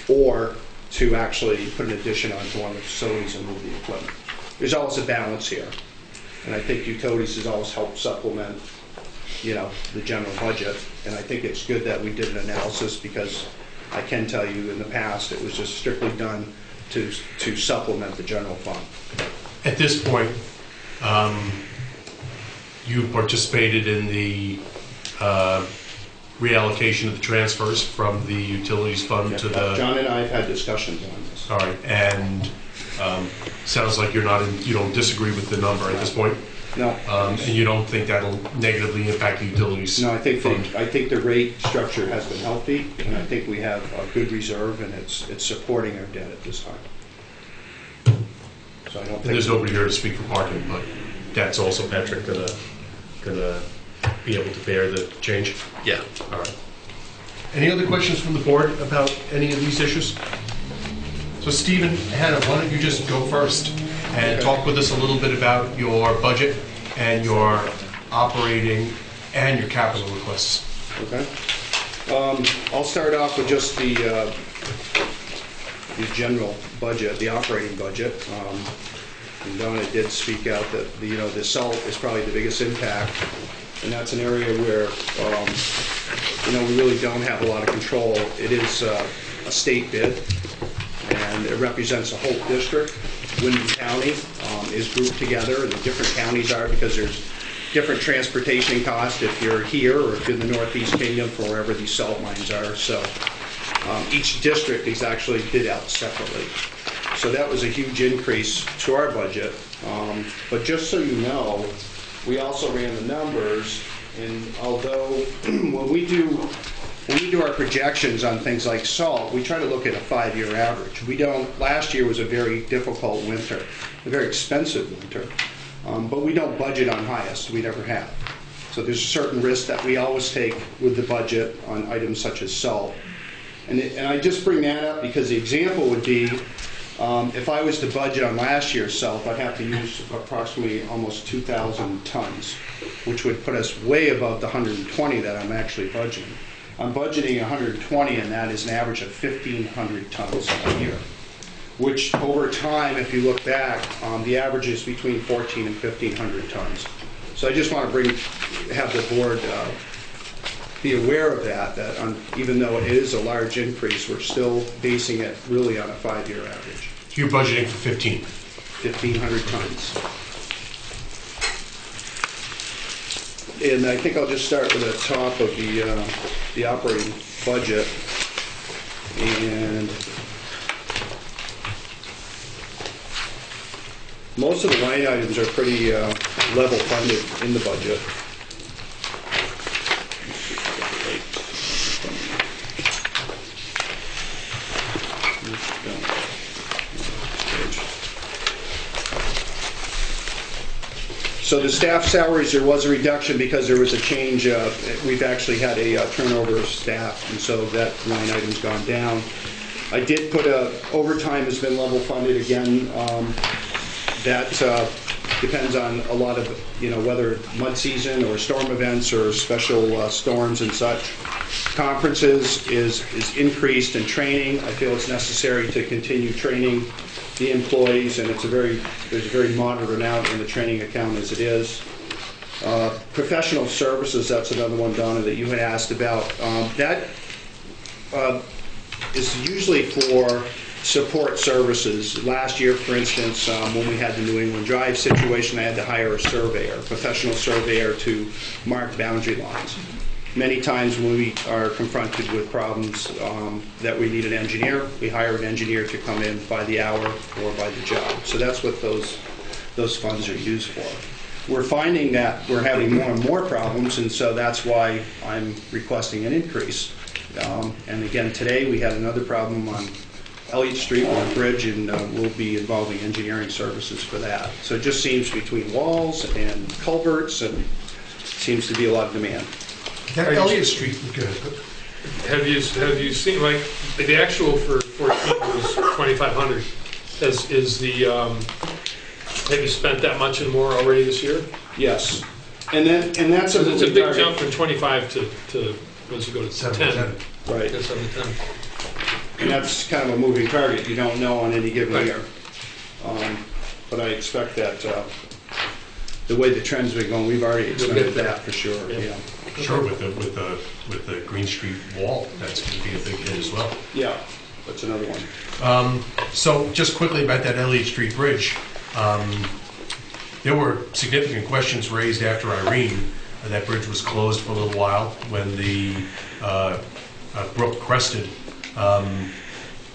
or to actually put an addition onto one of the facilities and move the equipment. There's always a balance here, and I think utilities has always helped supplement, the general budget. And I think it's good that we did an analysis, because I can tell you in the past it was just strictly done to supplement the general fund. At this point, you participated in the reallocation of the transfers from the utilities fund to the... John and I have had discussions on this. All right, and sounds like you don't disagree with the number at this point? No. And you don't think that'll negatively impact the utilities? No, I think fund? the rate structure has been healthy, and I think we have a good reserve, and it's supporting our debt at this time. So I don't think... And there's nobody here to speak for parking, but that's also, Patrick, gonna be able to bear the change? Yeah. All right. Any other questions from the board about any of these issues? So Stephen, Hannah, why don't you just go first and talk with us a little bit about your budget and your operating and your capital requests. Okay. I'll start off with just the general budget, the operating budget. And Donna did speak out that the salt is probably the biggest impact, and that's an area where we really don't have a lot of control. It is a state bid, and it represents a whole district. Wyndham County is grouped together, and the different counties are, because there's different transportation costs if you're here or if you're in the Northeast Kingdom for wherever these salt mines are. So each district is actually bid out separately. So that was a huge increase to our budget. But just so you know, we also ran the numbers, and although when we do our projections on things like salt, we try to look at a 5-year average. Last year was a very difficult winter, a very expensive winter, but we don't budget on highest. We never have. So there's a certain risk that we always take with the budget on items such as salt. And I just bring that up because the example would be, if I was to budget on last year's salt, I'd have to use approximately almost 2,000 tons, which would put us way above the 120 that I'm actually budgeting. I'm budgeting 120, and that is an average of 1,500 tons a year, which over time, if you look back, the average is between 1,400 and 1,500 tons. So I just want to have the board be aware of that even though it is a large increase, we're still basing it really on a 5-year average. So you're budgeting for 1,500 tons. And I think I'll just start with the top of the operating budget. And most of the line items are pretty level funded in the budget. So the staff salaries, there was a reduction because there was a change. We've actually had a turnover of staff, and so that line item's gone down. I did put overtime has been level funded again. That depends on a lot of, whether mud season or storm events or special storms and such. Conferences is increased in training. I feel it's necessary to continue training the employees, and there's a very moderate amount in the training account as it is. Professional services, that's another one, Donna, that you had asked about. That is usually for support services. Last year, for instance, when we had the New England Drive situation, I had to hire a surveyor, a professional surveyor to mark boundary lines. Many times when we are confronted with problems that we need an engineer, we hire an engineer to come in by the hour or by the job. So that's what those funds are used for. We're finding that we're having more and more problems, and so that's why I'm requesting an increase. And again, today we had another problem on Elliott Street on a bridge, and we'll be involving engineering services for that. So it just seems between walls and culverts, and seems to be a lot of demand. That Elliott Street, good. Have you seen, like, the actual for 14 was 2,500. Have you spent that much and more already this year? Yes, and that's a It's a moving big target. jump from 25 to once you go to 10. Right, That's 7 to 10. and that's kind of a moving target. You don't know on any given Right. year. But I expect that the way the trend's been going, we've already expected that for sure. Yeah. Yeah. Sure, with the Green Street wall, that's going to be a big hit as well. Yeah, that's another one. So just quickly about that Elliott Street Bridge, there were significant questions raised after Irene. That bridge was closed for a little while when the brook crested.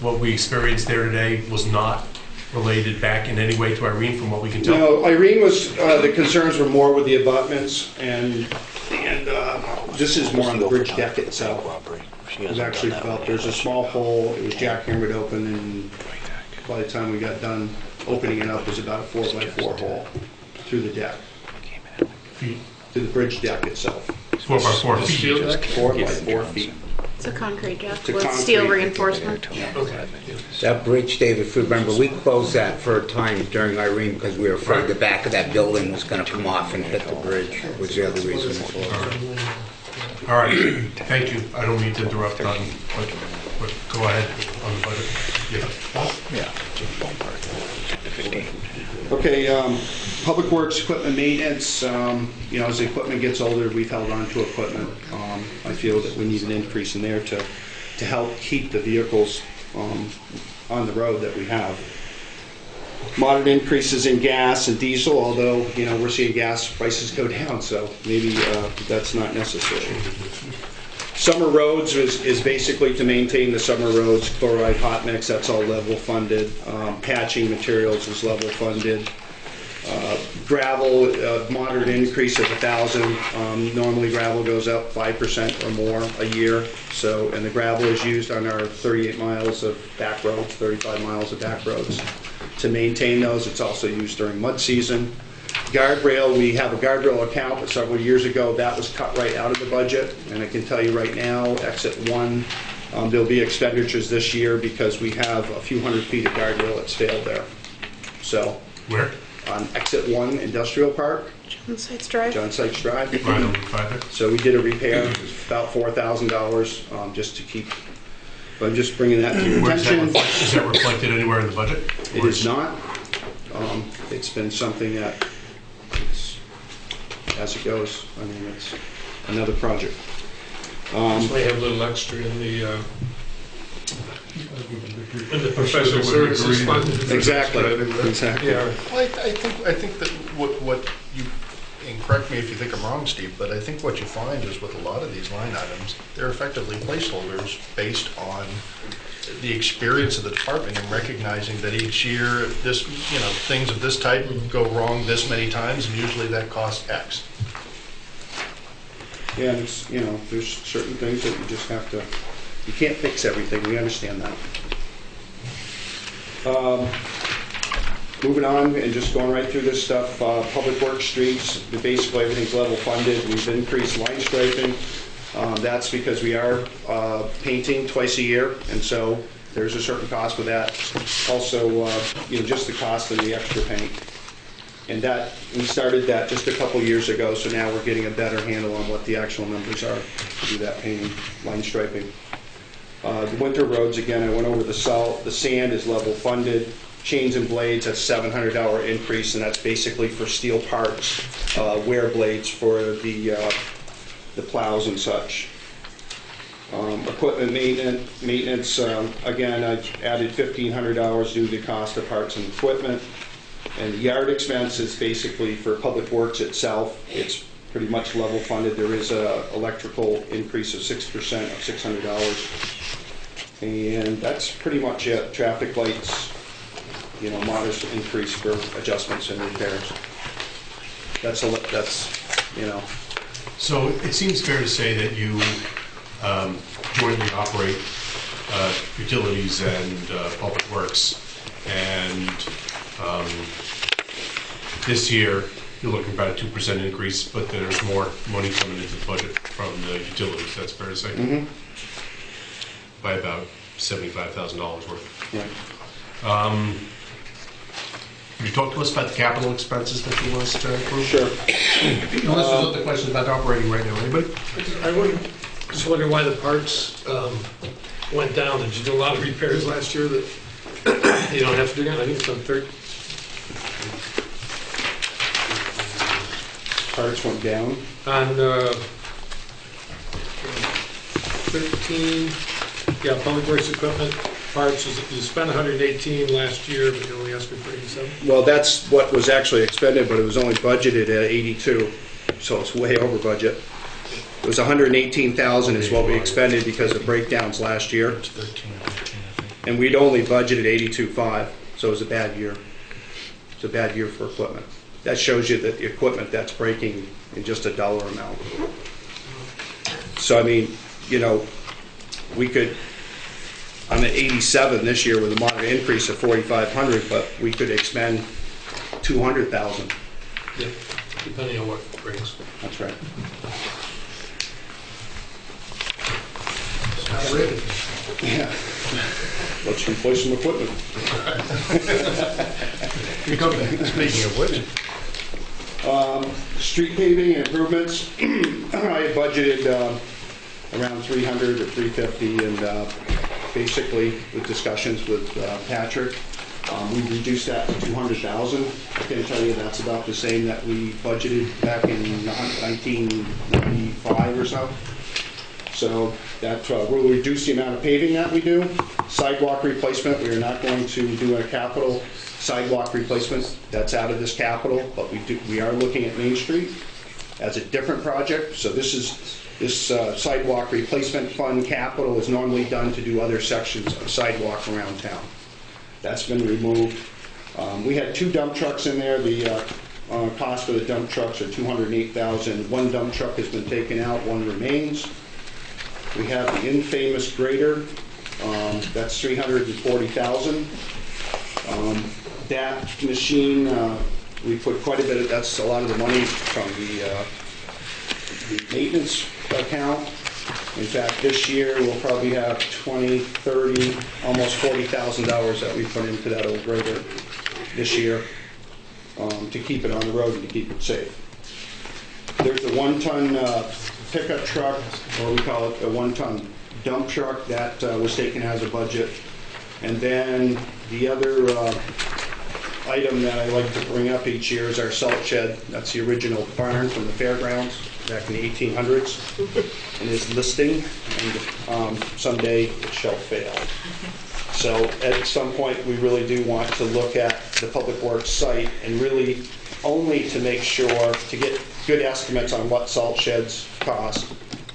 What we experienced there today was not related back in any way to Irene, from what we can tell. No, Irene was, the concerns were more with the abutments, and this is more on the bridge deck itself. It was actually felt, there's a small hole, it was jackhammered open, and by the time we got done opening it up, it was about a 4x4 hole through the deck, Feet. through the bridge deck itself. 4 by 4 feet. Steel deck? 4x4 feet. It's a concrete deck It's a with concrete. steel reinforcement. Okay. That bridge, David, if you remember, we closed that for a time during Irene because we were afraid the back of that building was going to come off and hit the bridge, was the other reason for it. All right, thank you. I don't mean to interrupt, but go ahead on the budget. Yeah. Okay, Public Works equipment maintenance, as the equipment gets older, we've held on to equipment. I feel that we need an increase in there to help keep the vehicles on the road that we have. Moderate increases in gas and diesel, although, we're seeing gas prices go down, so maybe that's not necessary. Summer roads is basically to maintain the summer roads, chloride, hot mix, that's all level funded. Patching materials is level funded. Gravel, moderate increase of 1,000. Normally gravel goes up 5% or more a year. So, and the gravel is used on our 38 miles of back roads, 35 miles of back roads. To maintain those, it's also used during mud season. Guardrail, we have a guardrail account, but several years ago that was cut right out of the budget. And I can tell you right now, exit 1, there'll be expenditures this year because we have a few hundred feet of guardrail that's failed there. So. Where? On exit 1 Industrial Park, John Sites Drive. John Sykes Drive. Right on Route 5 there? So we did a repair, it was about $4,000 just to keep, but I'm just bringing that to your Where is attention. is that reflected anywhere in the budget? It is not. It's been something that, it's, as it goes, I mean, it's another project. May have a little extra in the professional services fund. Exactly. Yeah. Well, I think that what you, and correct me if you think I'm wrong, Steve, but I think what you find is with a lot of these line items, they're effectively placeholders based on the experience of the department and recognizing that each year this, things of this type go wrong this many times, and usually that costs X. Yeah, and it's, there's certain things that you just have to, you can't fix everything, we understand that. Moving on and just going right through this stuff, Public Works streets, basically everything's level funded. We've increased line striping. That's because we are painting twice a year, and so there's a certain cost with that. Also, just the cost of the extra paint. And that, we started that just a couple years ago, so now we're getting a better handle on what the actual numbers are to do that painting, line striping. The winter roads, again, I went over the salt. The sand is level funded. Chains and blades, that's $700 increase, and that's basically for steel parts, wear blades for the plows and such. Equipment maintenance, again, I added $1,500 due to the cost of parts and equipment. And the yard expense is basically for public works itself. It's pretty much level funded. There is a electrical increase of 6% of $600. And that's pretty much it. Traffic lights, you know, modest increase for adjustments and repairs. That's, you know. So it seems fair to say that you jointly operate utilities and public works, and this year you're looking at about a 2% increase, but there's more money coming into the budget from the utilities. That's fair to say? Mm-hmm. By about $75,000 worth. Right. Can you talk to us about the capital expenses that you want us to approve? Sure. Unless there's other questions about operating right now. Anybody? I just wondering why the parts went down. Did you do a lot of repairs last year that you don't have to do again? I think it's on 13. Parts went down. On 13, yeah, public works equipment, parts, you spent 118 last year, but you only asked me for 87. Well, that's what was actually expended, but it was only budgeted at 82, so it's way over budget. It was 118,000 is what we expended because of breakdowns last year. And we'd only budgeted 82.5, so it was a bad year. It's a bad year for equipment. That shows you that the equipment that's breaking in just a dollar amount. So, I mean, you know, we could, I'm at 87 this year with a moderate increase of 4,500, but we could expend 200,000. Yeah, depending on what brings. That's right. Yeah. Let's replace some equipment. Speaking of which, Street paving and improvements, I had budgeted around 300 or 350, and basically with discussions with Patrick, we reduced that to 200,000. I can tell you that's about the same that we budgeted back in 1995 or so. So that will reduce the amount of paving that we do. Sidewalk replacement, we are not going to do a capital sidewalk replacement. That's out of this capital, but we are looking at Main Street as a different project. So this sidewalk replacement fund capital is normally done to do other sections of sidewalk around town. That's been removed. We had 2 dump trucks in there. The cost for the dump trucks are $208,000. 1 dump truck has been taken out, 1 remains. We have the infamous grader. That's $340,000. That machine, we put quite a bit of, that's a lot of the money from the maintenance account. In fact, this year we'll probably have 20, 30, almost $40,000 that we put into that old grader this year to keep it on the road and to keep it safe. There's a 1-ton pickup truck, or we call it a 1-ton dump truck, that was taken as a budget. And then the other item that I like to bring up each year is our salt shed. That's the original barn from the fairgrounds back in the 1800s, and is listing, and someday it shall fail. So at some point we really do want to look at the public works site, and really only to make sure to get good estimates on what salt sheds cost.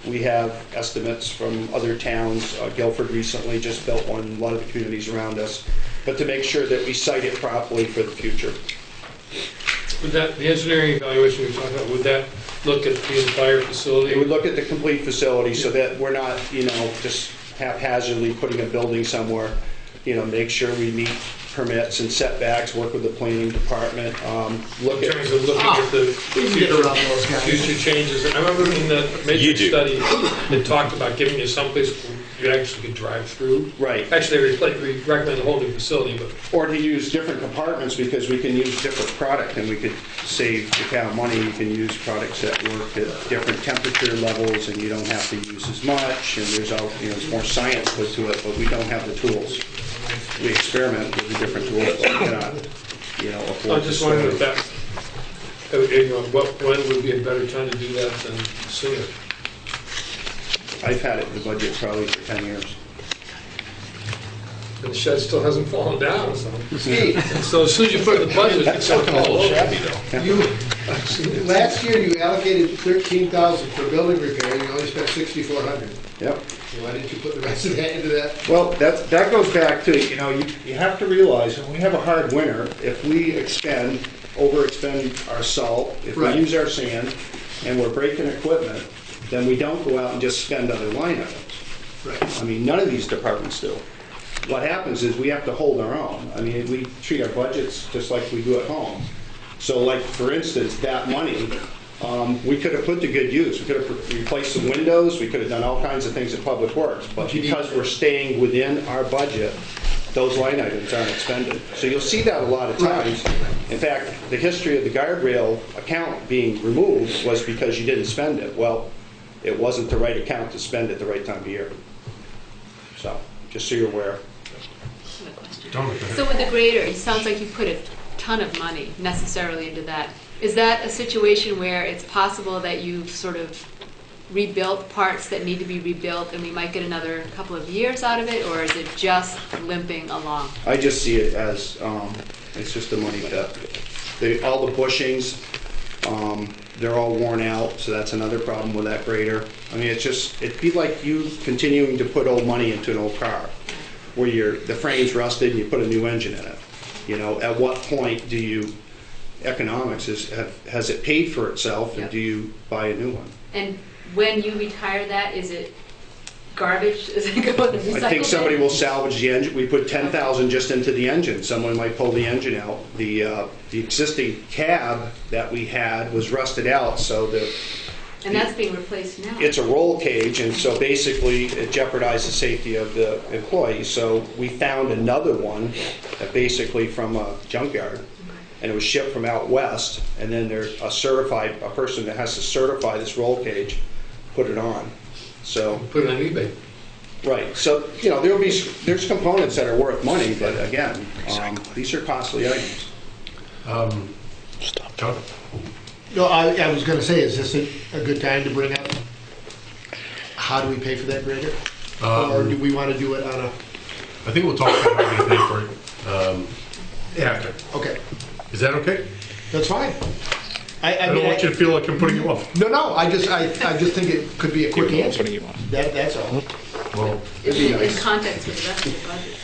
We have estimates from other towns. Guilford recently just built one, a lot of the communities around us, but to make sure that we site it properly for the future. Would that, the engineering evaluation we talked about, would that look at the entire facility? It would look at the complete facility so that we're not, you know, just haphazardly putting a building somewhere. You know, make sure we meet permits and setbacks, work with the planning department, look In at... terms of looking at the We can get around those guys. future changes. I remember in the You matrix do. study, it talked about giving you someplace you actually could drive through. Right. Actually, we recommend a whole new facility, but Or to use different compartments, because we can use different product and we could save the town money. You can use products that work at different temperature levels and you don't have to use as much, and there's all, there's more science put to it, but we don't have the tools. We experiment with the different tools, but we cannot, afford I'm to just wondering if spend. when would be a better time to do that than sooner? I've had it in the budget probably for 10 years. The shed still hasn't fallen down, so. Steve, So as soon as you put it in the budget, it's Looking a little all shabby, though. last year you allocated $13,000 for building repair, you only spent $6,400. Yep. Why didn't you put the rest of that into that? Well, that goes back to, you have to realize when we have a hard winter, if we overexpend our salt, if we Right. use our sand, and we're breaking equipment, then we don't go out and just spend other line items. Right. I mean, none of these departments do. What happens is we have to hold our own. I mean, we treat our budgets just like we do at home. So like, for instance, that money, we could have put to good use. We could have replaced some windows, we could have done all kinds of things at Public Works, but because we're staying within our budget, those line items aren't expended. So you'll see that a lot of times. In fact, the history of the guardrail account being removed was because you didn't spend it. Well, it wasn't the right account to spend at the right time of year. So, just so you're aware. So with the grader, it sounds like you put a ton of money necessarily into that. Is that a situation where it's possible that you've sort of rebuilt parts that need to be rebuilt and we might get another couple of years out of it, or is it just limping along? I just see it as, it's just a money pit. All the bushings, they're all worn out, so that's another problem with that grader. I mean, it'd be like you continuing to put old money into an old car, where the frame's rusted and you put a new engine in it. At what point do you, economics, has it paid for itself, and Yep. do you buy a new one? And when you retire that, is it garbage? Is it going to recycle? I think somebody will salvage the engine. We put 10,000 just into the engine. Someone might pull the engine out. The existing cab that we had was rusted out, so And that's being replaced now. it's a roll cage, and so basically it jeopardized the safety of the employees. So we found another one that basically from a junkyard, and it was shipped from out west, and then there's a person that has to certify this roll cage, put it on. So, Put it on eBay. right, so, there's components that are worth money, but again, these are costly items. John? No, I was gonna say, is this a good time to bring up, how do we pay for that grader? Or do we wanna do it on a, I think we'll talk about how we pay for it after. okay, Is that okay? that's fine. I I don't mean, want you to feel like I'm putting you off. No, I just think it could be a quick answer. That's all. Well, In context with the rest of the budget.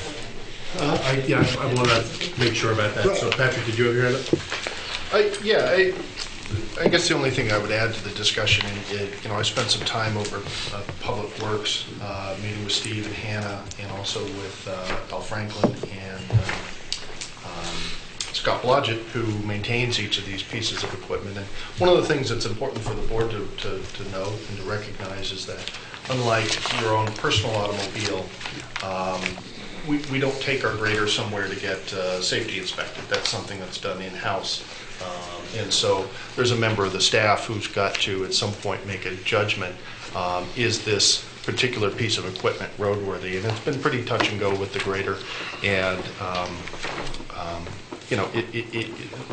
I want to make sure about that. So Patrick, did you have your hand up? I guess the only thing I would add to the discussion, I spent some time over Public Works, meeting with Steve and Hannah, and also with Al Franklin and Scott Blodgett, who maintains each of these pieces of equipment. And one of the things that's important for the board to know and to recognize is that unlike your own personal automobile, we don't take our grader somewhere to get safety inspected. That's something that's done in-house. And so there's a member of the staff who's got to, at some point, make a judgment. Is this particular piece of equipment roadworthy? And it's been pretty touch and go with the grader. And,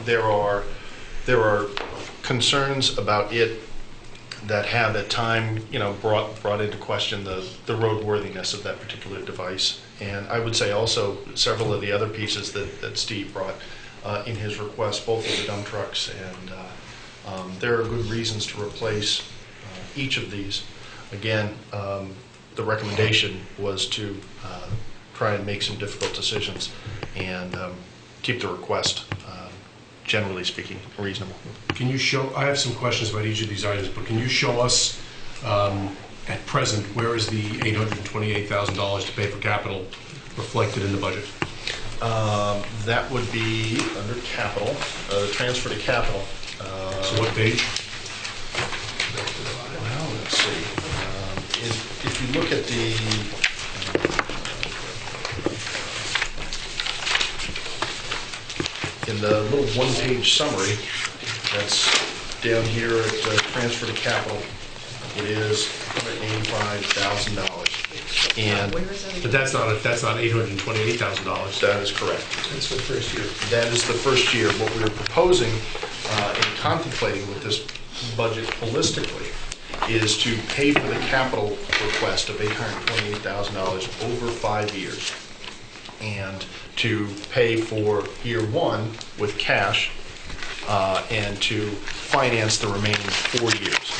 there are concerns about it that have at time, brought into question the roadworthiness of that particular device. And I would say also several of the other pieces that Steve brought in his request, both of the dump trucks, and there are good reasons to replace each of these. Again, the recommendation was to try and make some difficult decisions and keep the request, generally speaking, reasonable. Can you show, I have some questions about each of these items, but can you show us at present, where is the $828,000 to pay for capital reflected in the budget? That would be under capital, transfer to capital. So what page? Well, let's see. If you look at in the little one-page summary, that's down here at transfer to capital, it is $185,000. And But that's not $828,000. that is correct. That's the first year. That is the first year. What we are proposing and contemplating with this budget holistically is to pay for the capital request of $828,000 over 5 years, and to pay for year one with cash, and to finance the remaining 4 years.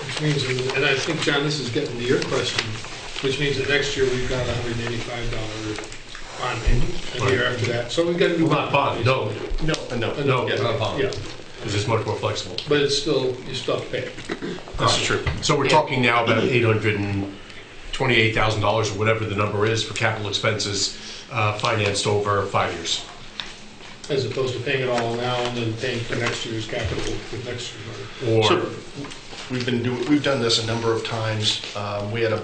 Which means, and I think, John, this is getting to your question, which means that next year we've got a $185 bond payment, and the year after that. So we've got to do Well, not bond, no, No. yeah, not bond. Yeah, Because it's much more flexible. but it's still, you still have to pay it. This is true. So we're talking now about $828,000 or whatever the number is for capital expenses, financed over 5 years. As opposed to paying it all now and then paying for next year's capital with next year's money. Or So we've done this a number of times. We had a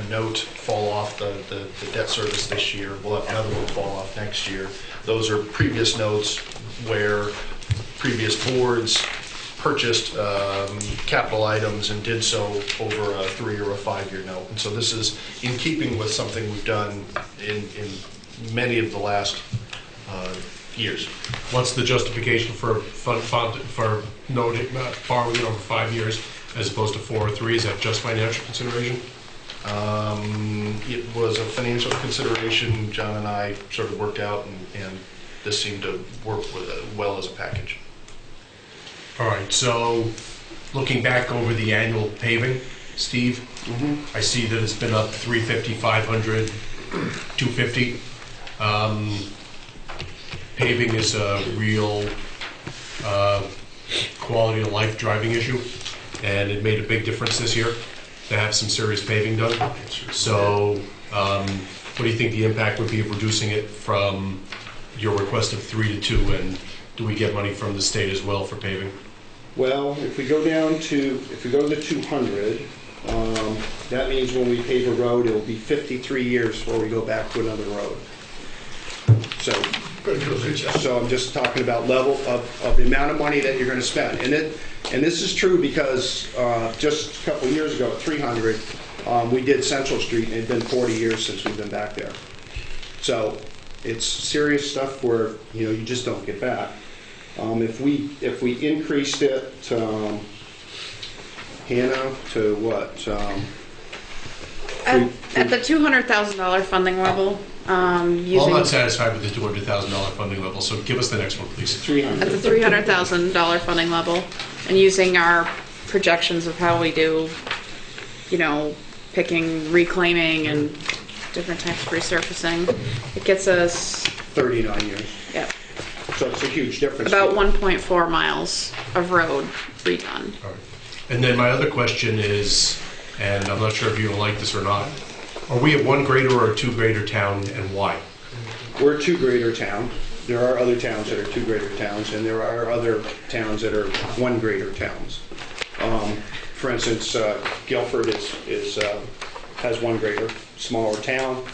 note fall off the debt service this year. We'll have another one fall off next year. Those are previous notes where previous boards purchased capital items and did so over a 3 or a 5 year note. And so this is in keeping with something we've done in many of the last years. what's the justification for noting, borrowing it over 5 years as opposed to 4 or 3? Is that just financial consideration? It was a financial consideration John and I sort of worked out, and this seemed to work well as a package. All right, so looking back over the annual paving, Steve, I see that it's been up 350, 500, 250. Paving is a real quality of life driving issue, and it made a big difference this year to have some serious paving done. So what do you think the impact would be of reducing it from your request of 3 to 2, and do we get money from the state as well for paving? Well, if we go to the 200, that means when we pave a road, it will be 53 years before we go back to another road. So I'm just talking about level of the amount of money that you're going to spend. And this is true because just a couple of years ago at 300, we did Central Street, and it had been 40 years since we've been back there. So it's serious stuff where you just don't get back. If we increased it, Hannah, to what? At the $200,000 funding level, I'm using not satisfied with the $200,000 funding level, so give us the next one, please. 300. at the $300,000 funding level, and using our projections of how we do, picking, reclaiming, and different types of resurfacing, it gets us 39 years. Yep, So it's a huge difference. about 1.4 miles of road redone. All right. And then my other question is, and I'm not sure if you'll like this or not, are we a 1 grader or a 2 grader town, and why? We're a 2 grader town. There are other towns that are 2 grader towns, and there are other towns that are 1 grader towns. For instance, Guilford has 1 grader, smaller town.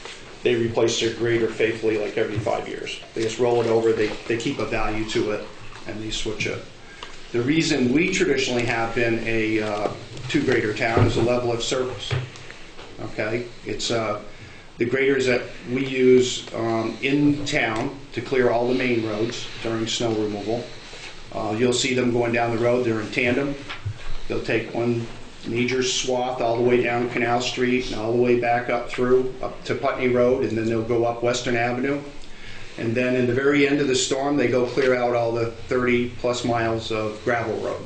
They replace their grader faithfully like every 5 years. They just roll it over, they keep a value to it, and they switch it. The reason we traditionally have been a 2 grader town is the level of service. Okay, it's the graders that we use in town to clear all the main roads during snow removal. You'll see them going down the road, they're in tandem. They'll take one major swath all the way down Canal Street and all the way back up to Putney Road, and then they'll go up Western Avenue. And then in the very end of the storm, they go clear out all the 30 plus miles of gravel road.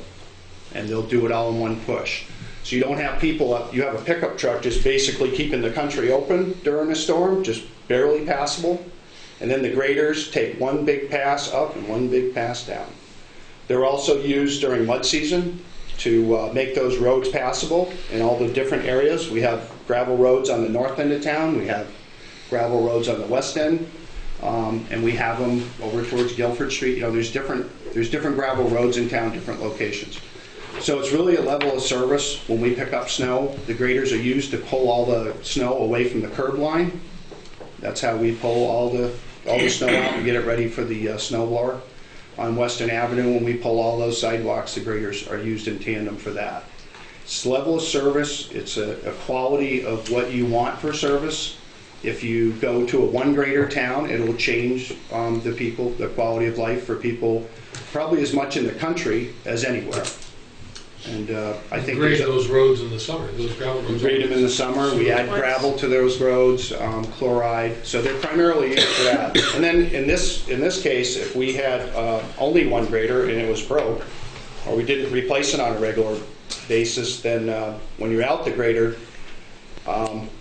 And they'll do it all in one push. So you don't have people up, you have a pickup truck just basically keeping the country open during a storm, just barely passable. And then the graders take one big pass up and one big pass down. They're also used during mud season to make those roads passable in all the different areas. We have gravel roads on the north end of town, we have gravel roads on the west end, and we have them over towards Guilford Street. You know, there's different gravel roads in town, different locations. So it's really a level of service. When we pick up snow, the graders are used to pull all the snow away from the curb line. That's how we pull all the snow out and get it ready for the snow blower. On Western Avenue, when we pull all those sidewalks, the graders are used in tandem for that. It's level of service. It's a quality of what you want for service. If you go to a one-grader town, it'll change the quality of life for people probably as much in the country as anywhere. And I think grade those roads in the summer, those gravel roads. We grade them in the summer. We add gravel to those roads, chloride. So they're primarily used for that. And then in this case, if we had only one grader and it was broke, or we didn't replace it on a regular basis, then when you're out the grader,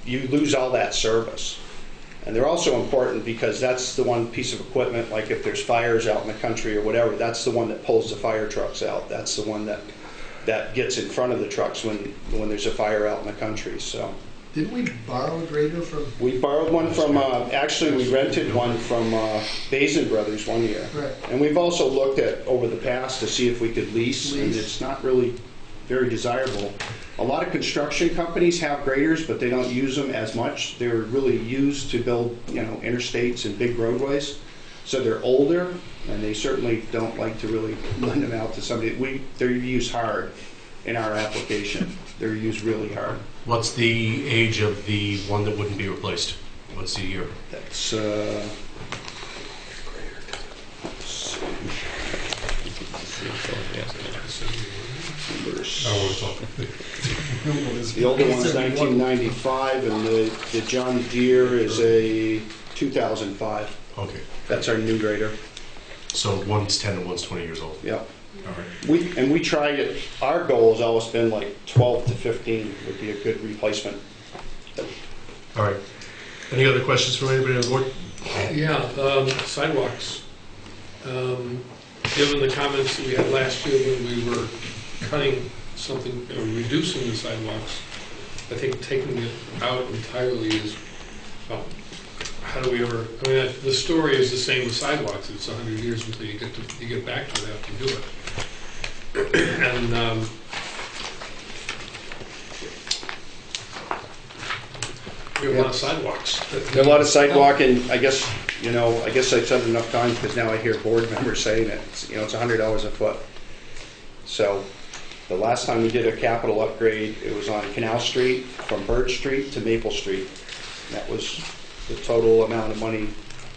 you lose all that service. And they're also important because that's the one piece of equipment, like if there's fires out in the country or whatever, that's the one that pulls the fire trucks out. That's the one that gets in front of the trucks when there's a fire out in the country. So Didn't we borrow a grader from? we borrowed one from, actually we rented one from Bazin Brothers one year. Right. And we've also looked at over the past to see if we could lease, and it's not really very desirable. A lot of construction companies have graders, but they don't use them as much. They're really used to build, interstates and big roadways. So they're older, and they certainly don't like to really lend them out to somebody. They're used hard in our application. They're used really hard. What's the age of the one that wouldn't be replaced? What's the year? That's the older one's 1995, and the John Deere is a 2005. Okay. That's our new grader. So one's 10 and one's 20 years old. Yeah. All right. We try it. Our goal has always been like 12 to 15 would be a good replacement. All right. Any other questions from anybody on the board? Yeah, sidewalks. Given the comments that we had last year when we were cutting something, reducing the sidewalks, I think taking it out entirely is, well, how do we ever, I mean, the story is the same with sidewalks. It's 100 years until you get back to it after you do it. And we have a lot of sidewalks. There are a lot of sidewalk, and I guess I've said it enough times because now I hear board members saying it. It's $100 a foot. So the last time we did a capital upgrade, it was on Canal Street from Birch Street to Maple Street. That was the total amount of money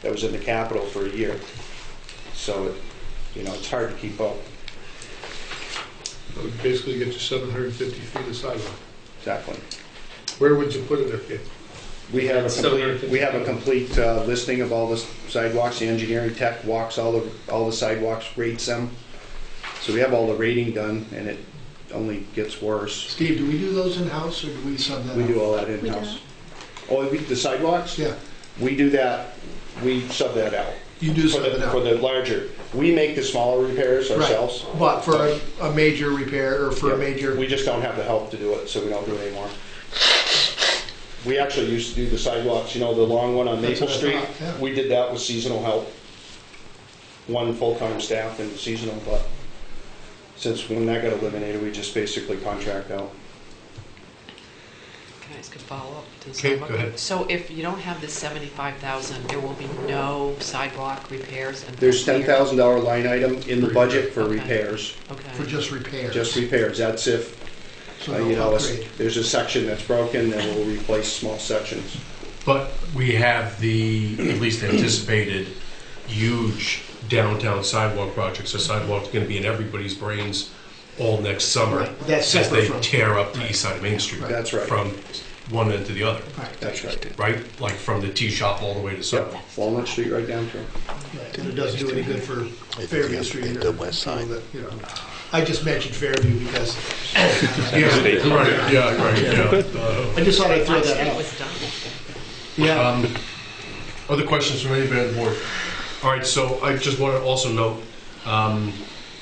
that was in the capital for a year. So, it's hard to keep up. That would basically get you 750 feet of sidewalk. Exactly. Where would you put it if you? We have a complete listing of all the sidewalks. The engineering tech walks all the sidewalks, rates them. So we have all the rating done, and it only gets worse. Steve, do we do those in-house, or do we sub that out? We do all that in-house. Oh, the sidewalks? Yeah. We do that. We sub that out. You do sub it out? For the larger. We make the smaller repairs ourselves. Right. But for a major repair, or for a major... We just don't have the help to do it, so we don't do it anymore. We actually used to do the sidewalks, the long one on Maple Street. Yeah. We did that with seasonal help. One full-time staff and seasonal, but since when that got eliminated, we just basically contract out. Can I ask a follow-up to the Okay, sidewalk? go ahead. So if you don't have the 75,000, there will be no sidewalk repairs? There's $10,000 line item in the budget for Okay. repairs. Okay. For just repairs? Just repairs. That's if, So no upgrade. there's a section that's broken, then we'll replace small sections. But we have the, at least anticipated, huge downtown sidewalk projects. So sidewalks going to be in everybody's brains all next summer. Right. That's as separate they from... tear up the east side of Main Street. Right. That's right. From one end to the other. Right. That's right. Right? Like from the tea shop all the way to Subway. Yep. Walnut Street right down through. Right. And it doesn't do any good for Fairview Street. The west side. I just mentioned Fairview because... Yeah, right, yeah. I just thought I'd throw Last that year it out. was done. Yeah. Other questions from anybody on the board? All right, so I just want to also note,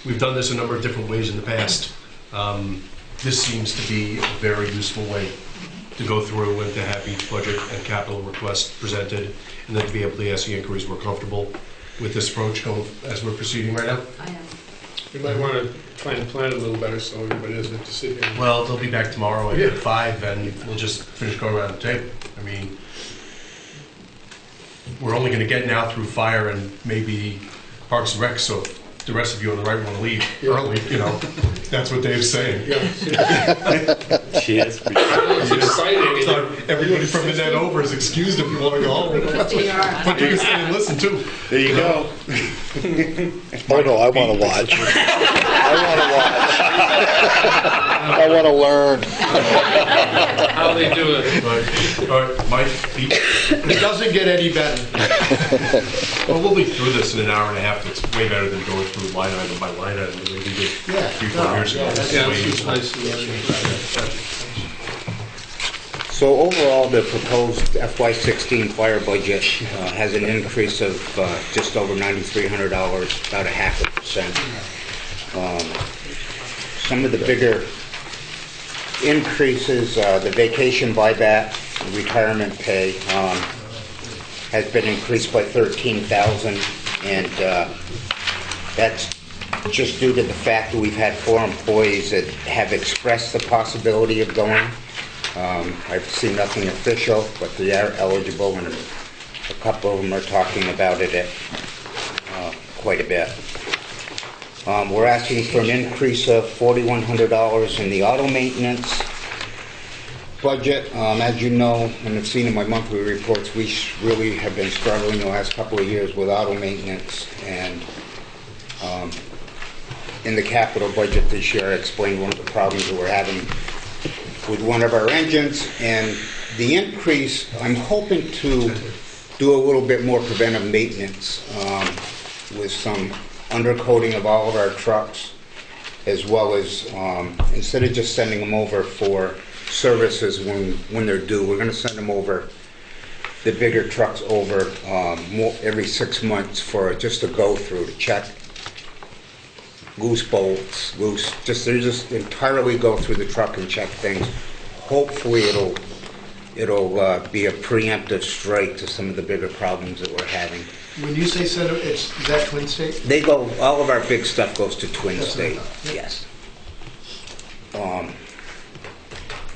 we've done this a number of different ways in the past. This seems to be a very useful way to go through and to have each budget and capital request presented, and then to be able to ask the inquiries. We're comfortable with this approach as we're proceeding right now? I am. You might want to try and plan a little better so everybody doesn't have to sit here. Well, they'll be back tomorrow at 5, and we'll just finish going around the table. I mean, we're only going to get now through fire and maybe Parks and Rec, so the rest of you on the right want to leave early, you know. That's what Dave's saying. Cheers. It's exciting. So everybody from the net over is excused if you want to go home. But you can stay and listen too. There you go. Oh, no, I want to watch. I want to learn. How they do it. All right, Mike, Pete. It doesn't get any better. Well, we'll be through this in an hour and a half. It's way better than going through line item by line item that we did 3-4 years ago. It's Yeah, way it's useful. nice to learn. So overall, the proposed FY16 fire budget has an increase of just over $9,300, about 0.5%. Some of the bigger increases, the vacation buyback, retirement pay, has been increased by $13,000, and that's just due to the fact that we've had 4 employees that have expressed the possibility of going. I've seen nothing official, but they are eligible, and a couple of them are talking about it at quite a bit. We're asking for an increase of $4,100 in the auto maintenance budget. As you know, and have seen in my monthly reports, we really have been struggling the last couple of years with auto maintenance, and in the capital budget this year, I explained one of the problems that we're having with one of our engines, and the increase, I'm hoping to do a little bit more preventive maintenance with some undercoating of all of our trucks, as well as instead of just sending them over for services when they're due, we're going to send them over, the bigger trucks over every 6 months for just a go through to check loose bolts, they just entirely go through the truck and check things. Hopefully it'll be a preemptive strike to some of the bigger problems that we're having. When you say center, is that Twin State? They go, all of our big stuff goes to Twin State, yes.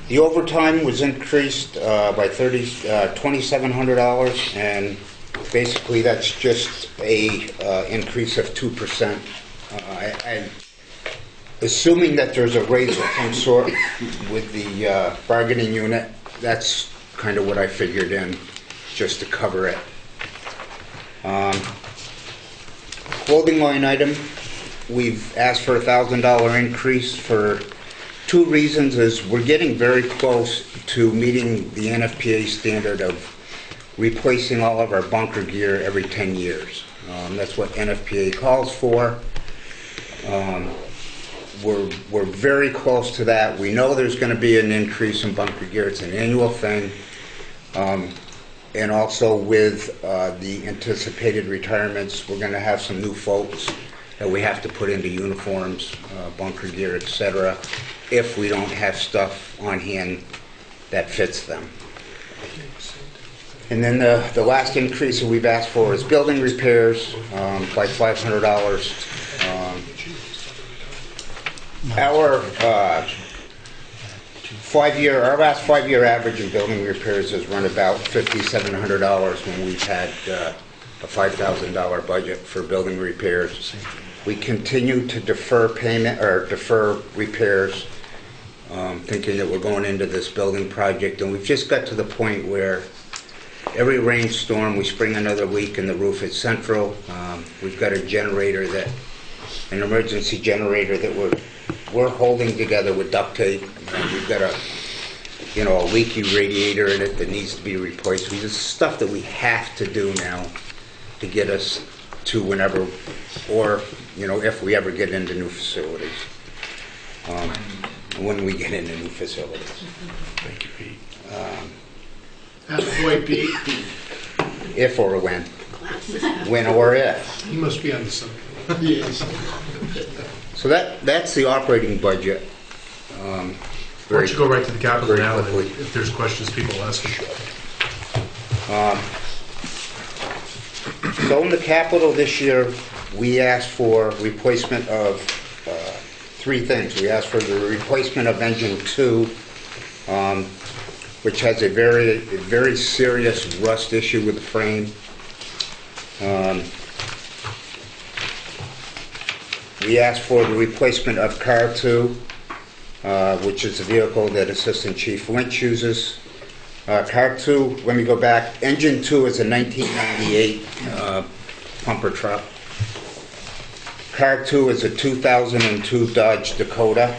The overtime was increased by $2,700, and basically that's just a increase of 2%. Assuming that there's a raise of some sort with the bargaining unit, that's kind of what I figured in, just to cover it. Clothing line item, we've asked for a $1,000 increase for 2 reasons. Is we're getting very close to meeting the NFPA standard of replacing all of our bunker gear every 10 years. That's what NFPA calls for. We're very close to that. We know there's going to be an increase in bunker gear. It's an annual thing. And also with the anticipated retirements, we're going to have some new folks that we have to put into uniforms, bunker gear, etc., if we don't have stuff on hand that fits them. And then the last increase that we've asked for is building repairs by $500. Our last 5-year average in building repairs has run about $5,700 when we've had a $5,000 budget for building repairs. We continue to defer payment or defer repairs, thinking that we're going into this building project, and we've just got to the point where every rainstorm we spring another leak in the roof at Central. We've got a generator an emergency generator that we're holding together with duct tape. We've got a leaky radiator in it that needs to be replaced. This is stuff that we have to do now to get us to whenever, or if we ever get into new facilities. When we get into new facilities. Thank you, Pete. Boy, Pete. If or when. When or if. He must be on the subject. Yes. So that's the operating budget. Why don't you go right to the capital very now, and quickly. if there's questions, people will ask them. So in the capital this year, we asked for replacement of three things. We asked for the replacement of engine 2, which has a very serious rust issue with the frame. We asked for the replacement of car 2, which is a vehicle that Assistant Chief Lynch uses. Car 2, let me go back. Engine 2 is a 1998 pumper truck. Car 2 is a 2002 Dodge Dakota.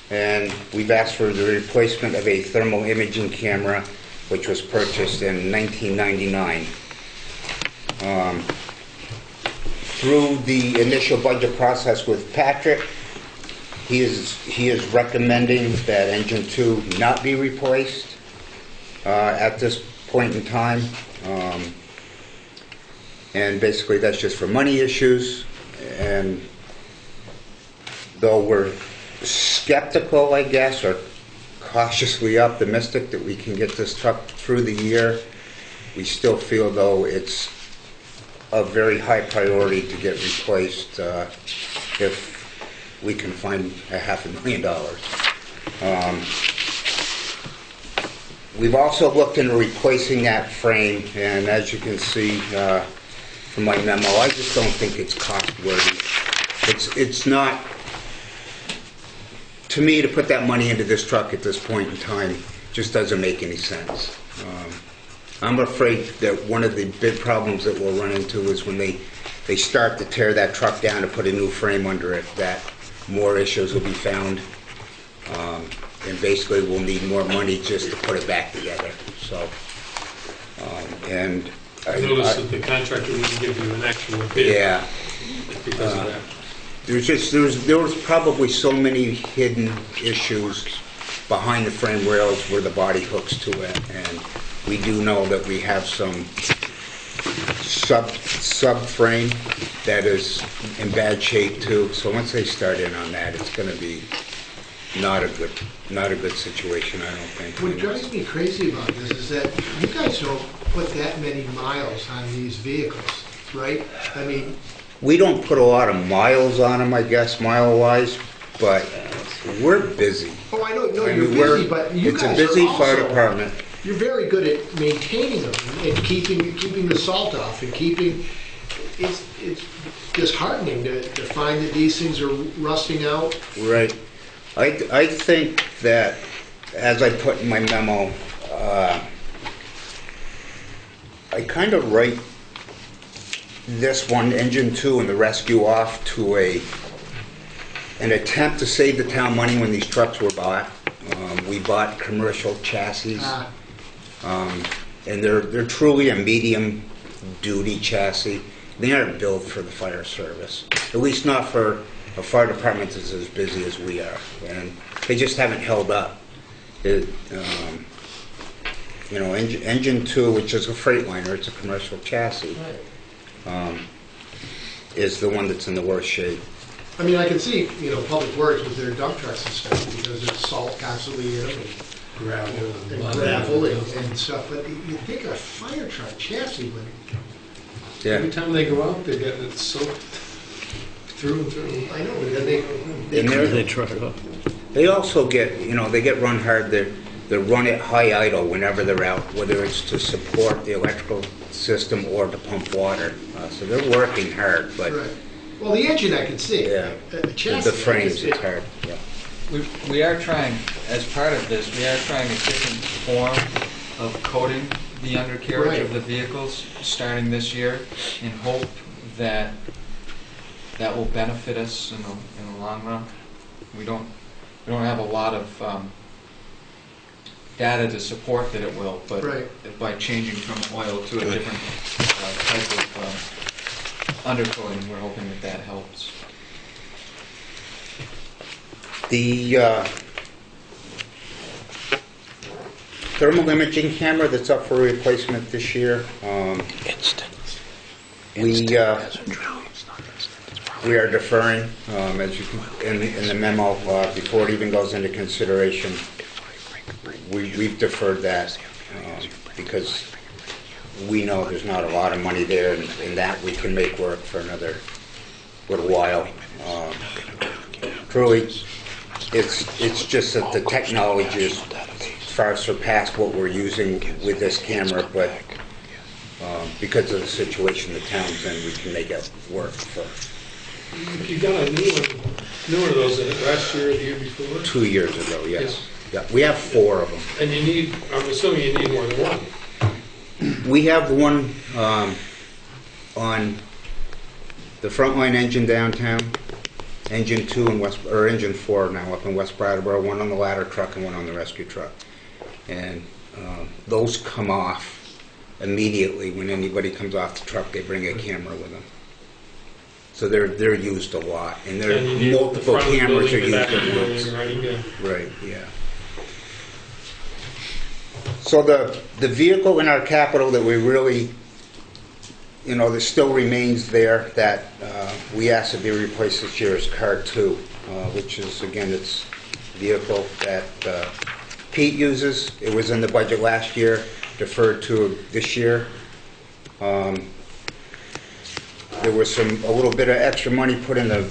And we've asked for the replacement of a thermal imaging camera, which was purchased in 1999. Through the initial budget process with Patrick, he is recommending that engine 2 not be replaced at this point in time. And basically that's just for money issues. And though we're skeptical, I guess, or cautiously optimistic that we can get this truck through the year, we still feel though it's a very high priority to get replaced if we can find $500,000. We've also looked into replacing that frame, and as you can see from my memo, I just don't think it's cost worthy. It's not, to me, to put that money into this truck at this point in time just doesn't make any sense. I'm afraid that one of the big problems that we'll run into is when they start to tear that truck down to put a new frame under it, that more issues will be found. And basically we'll need more money just to put it back together. So, and I noticed that the contractor wouldn't give you an actual bid. Yeah. Because of that. There was probably so many hidden issues behind the frame rails where the body hooks to it, and we do know that we have some sub-frame that is in bad shape too. So once they start in on that, it's going to be not a good situation, I don't think. What drives me crazy about this is that you guys don't put that many miles on these vehicles, right? I mean, we don't put a lot of miles on them, I guess, mile-wise, but we're busy. oh, I know, no, I you're mean, we're- busy, but you it's guys a busy are also, fire department. You're very good at maintaining them and keeping the salt off and keeping. It's disheartening to find that these things are rusting out. Right. I think that, as I put in my memo, I kind of write this one, engine 2, and the rescue off to an attempt to save the town money when these trucks were bought. We bought commercial chassis, and they're truly a medium-duty chassis. They aren't built for the fire service, at least not for a fire department that's as busy as we are, and they just haven't held up. Engine 2, which is a Freightliner, it's a commercial chassis, is the one that's in the worst shape. I mean, I can see, Public Works with their dump trucks and stuff because there's salt constantly in them and gravel and stuff. But you think a fire truck chassis would. Yeah. Every time they go out, they get it soaked through and through. I know, but then They try it out. They also get, they get run hard. They run at high idle whenever they're out, whether it's to support the electrical system or to pump water. So they're working hard, but Right. Well, the engine I can see. yeah, The chassis. the frames, it's hard. Yeah. We are trying, as part of this, we are trying a different form of coating the undercarriage of the vehicles starting this year in hope that that will benefit us in the long run. We don't have a lot of data to support that it will, but by changing from oil to a different type of undercoating, we're hoping that helps. The thermal imaging camera that's up for replacement this year, we are deferring, as you can, in the memo, before it even goes into consideration, we've deferred that, because we know there's not a lot of money there, and that we can make work for another little while. Truly, it's just that the technology is far surpassed what we're using with this camera, but because of the situation the town's in, we can make it work for You got a newer of those in it last year or the year before? 2 years ago, yes. Yeah, we have 4 of them. And you need, I'm assuming you need more than one. We have one on the Frontline engine downtown, engine 2 and engine 4 now up in West Brattleboro, one on the ladder truck and one on the rescue truck. And those come off immediately. When anybody comes off the truck, they bring a camera with them. So they're used a lot, and there are multiple cameras are used at once. Right, yeah. So the vehicle in our capital that we really, that still remains there that we asked to be replaced this year is car 2, which is, again, it's a vehicle that Pete uses. It was in the budget last year, deferred to this year. There was a little bit of extra money put in the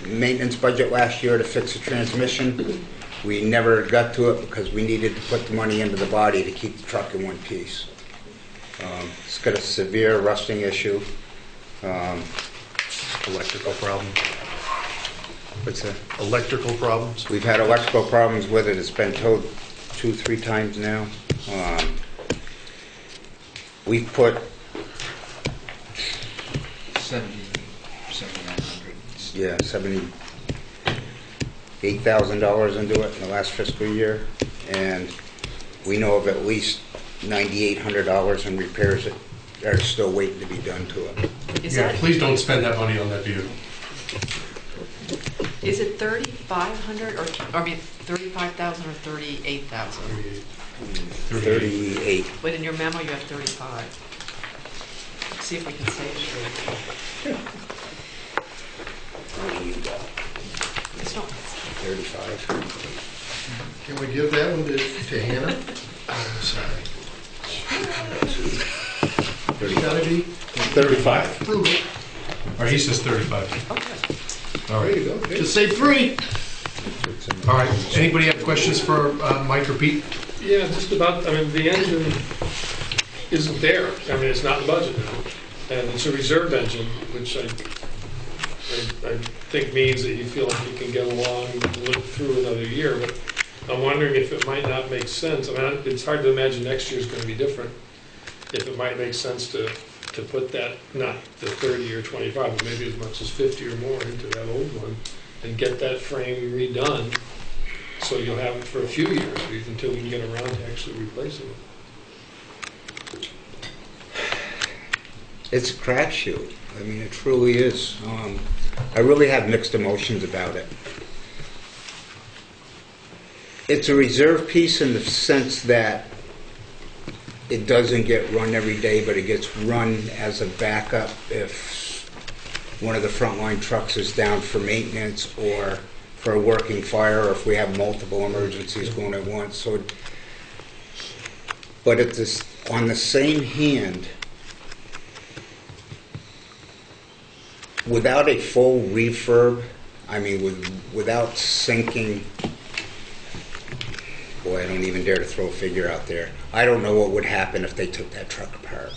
maintenance budget last year to fix the transmission. We never got to it because we needed to put the money into the body to keep the truck in one piece. It's got a severe rusting issue. Electrical problem. What's that? Electrical problems. We've had electrical problems with it. It's been towed 2-3 times now. We've put 7,900. yeah, $78,000 into it in the last fiscal year, and we know of at least $9,800 in repairs that are still waiting to be done to it. Please don't spend that money on that vehicle. Is it 3,500 or 35,000 or 38,000? 38. But in your memo you have 35. See if we can save it. What do you got? It's not. 35. Can we give that one to Hannah? I'm sorry. It's gotta be 35. prove it. All right, he says 35. Okay. All There right. you go. Just say 3. All right. Anybody have questions for Mike or Pete? Yeah, just about, the engine isn't there. It's not in the budget now. And it's a reserve engine, which I think means that you feel like you can get along and live through another year. But I'm wondering if it might not make sense. It's hard to imagine next year's going to be different. If it might make sense to put that, not the 30 or 25, but maybe as much as 50 or more into that old one and get that frame redone so you'll have it for a few years until we can get around to actually replacing it. It's a crapshoot. It truly is. I really have mixed emotions about it. It's a reserve piece in the sense that it doesn't get run every day, but it gets run as a backup if one of the frontline trucks is down for maintenance or for a working fire, or if we have multiple emergencies going at once. So, but it's on the same hand, without a full refurb, without sinking, boy, I don't even dare to throw a figure out there. I don't know what would happen if they took that truck apart.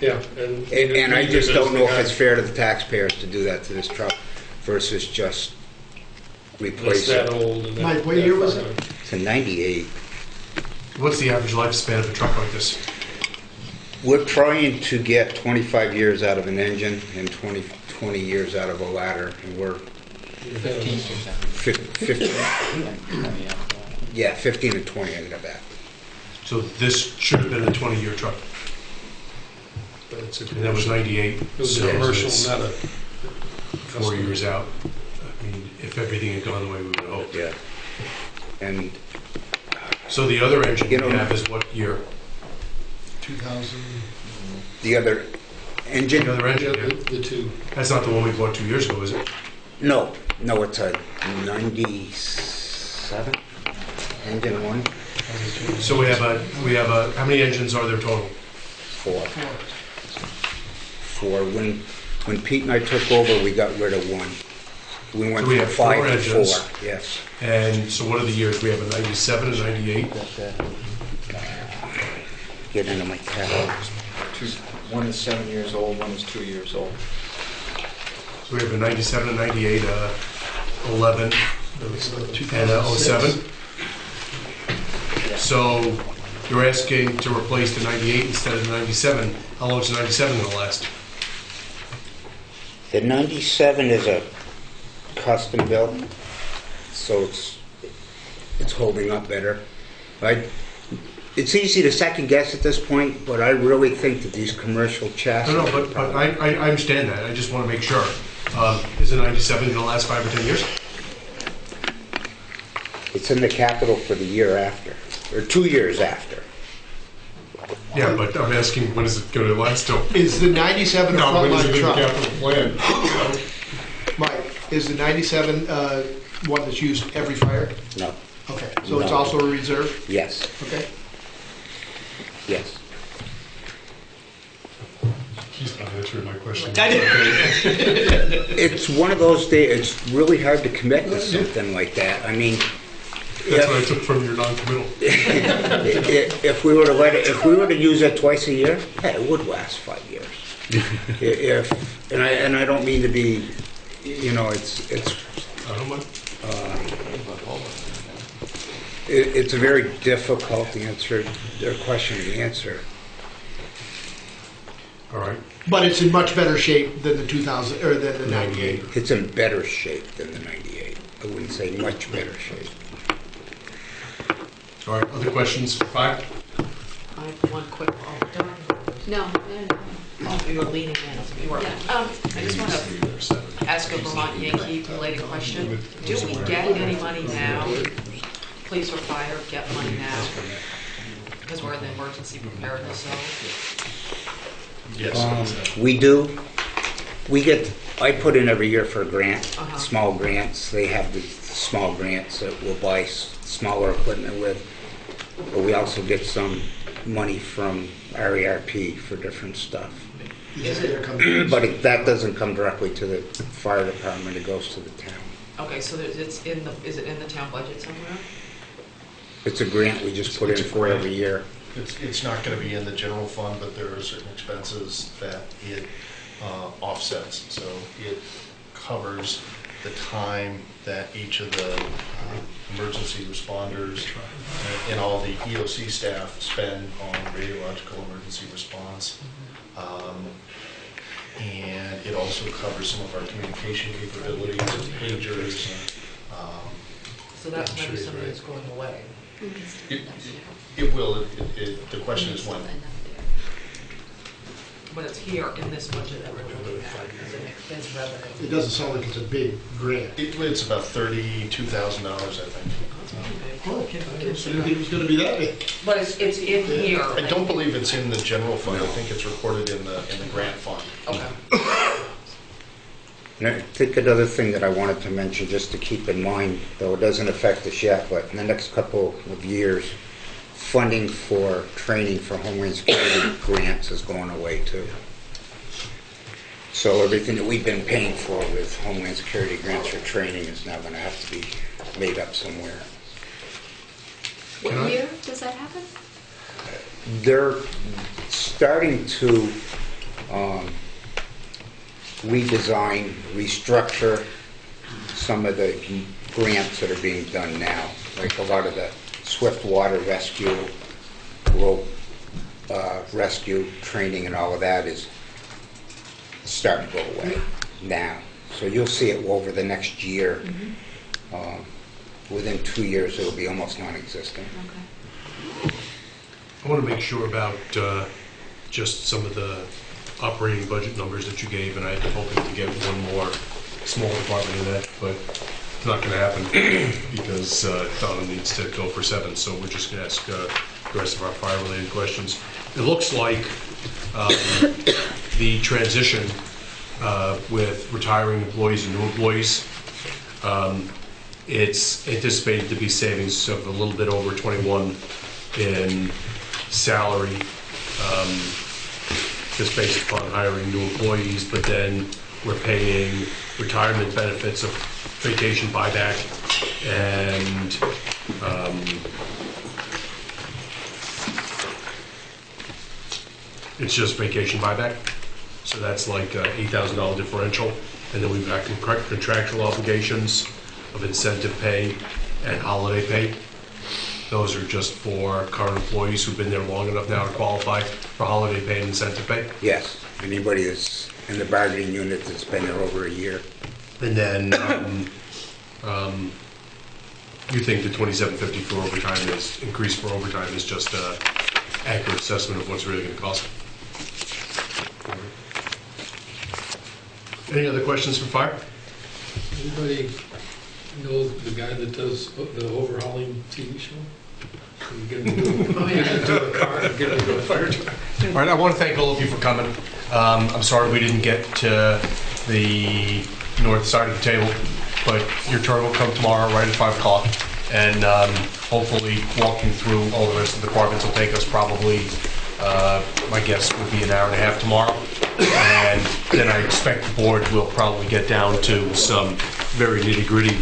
And I just don't know if it's fair to the taxpayers to do that to this truck versus just replace it. Mike, what year was it? It's a 98. What's the average lifespan of a truck like this? We're trying to get 25 years out of an engine and 20 years out of a ladder, and we're 15. Yeah, 15 and 20, I got that. So this should have been a 20-year truck. And that was 98. It was a So commercial, it's not a 4 years out. If everything had gone the way we would hope. Yeah. And so the other engine you have is what year? 2000. the other Engine? The other engine, yeah. The two. That's not the one we bought 2 years ago, is it? No, it's a 97 engine one. So we have a, how many engines are there total? 4. When Pete and I took over, we got rid of one. We went So we from have 5 4 to engines. 4. Yes. And so what are the years? We have a 97, a 98? Get into my catalog. One is 7 years old, one is 2 years old. So we have a 97, a 98, 11, and a 07. So you're asking to replace the 98 instead of the 97. How long is the 97 going to last? The 97 is a custom built, so it's holding up better. It's easy to second guess at this point, but I really think that these commercial chassis... No, but I understand that. I just want to make sure. Is the 97 going to last 5 or 10 years? It's in the capital for the year after, or 2 years after. Yeah, but I'm asking, when is it going to last till? Is the 97 a No, when is it frontline in the truck? capital plan? Mike, is the 97 one that's used every fire? No. Okay, so it's No. also a reserve? Yes. Okay. Yes. He's not answering my question. It's one of those days, it's really hard to commit to something like that. I mean... That's what I took from your non-committal. If we were to use it twice a year, yeah, it would last 5 years. And I don't mean to be, it's a very difficult question to answer. All right. But it's in much better shape than the 2000 or than the 98. It's in better shape than the 98. I wouldn't say much better shape. All right, other questions? 5? I have one quick, No. oh, you were leaning in. You were. I just want to ask a Vermont Yankee related question. Do we get any money now? Police or fire get money now? Because we're in the emergency preparedness zone. Yes. We do. I put in every year for a grant, Uh-huh. small grants. They have the small grants that we'll buy smaller equipment with. But we also get some money from RERP for different stuff. But that doesn't come directly to the fire department, it goes to the town. Okay, so is it in the town budget somewhere? It's a grant we just put in for every year. It's not going to be in the general fund, but there are certain expenses that it offsets. So it covers the time that each of the emergency responders and all the EOC staff spend on radiological emergency response. And it also covers some of our communication capabilities, pagers. So that's maybe something that's going away. It will. The question is when. But it's here in this budget that we're looking at as revenue. It doesn't sound like it's a big grant. It's about $32,000, I think. Oh, I didn't think it was going to be that big. But it's in here. I don't believe it's in the general fund. I think it's recorded in the grant fund. Okay. And I think another thing that I wanted to mention, just to keep in mind, though it doesn't affect us yet, but in the next couple of years, funding for training for Homeland Security grants is going away too. So everything that we've been paying for with Homeland Security grants for training is now going to have to be made up somewhere. What year does that happen? They're starting to redesign, restructure some of the grants that are being done now, like a lot of the swift water rescue, rope rescue training and all of that is starting to go away now. So you'll see it over the next year. Within 2 years, it'll be almost non-existent. Okay. I want to make sure about just some of the operating budget numbers that you gave, and I had hoping to get one more small department in that, but it's not going to happen because Donna needs to go for 7, so we're just going to ask the rest of our fire-related questions. It looks like the transition with retiring employees and new employees. It's anticipated to be savings of a little bit over 21 in salary, just based upon hiring new employees, but then we're paying retirement benefits of vacation buyback and it's just vacation buyback. So that's like $8,000 differential. And then we've got contractual obligations of incentive pay and holiday pay. Those are just for current employees who've been there long enough now to qualify for holiday pay and incentive pay. Yes, anybody that's in the bargaining unit that's been there over a year. And then you think the $27.50 for overtime is increase for overtime is just an accurate assessment of what's really going to cost. Any other questions from fire? Anybody know the guy that does the overhauling TV show? Can we get him to a car and get him to a fire truck? All right, I want to thank all of you for coming. I'm sorry we didn't get to the north side of the table, but your turn will come tomorrow right at 5 o'clock. And hopefully walking through all the rest of the departments will take us probably, my guess would be an hour and a half tomorrow. And then I expect the board will probably get down to some very nitty-gritty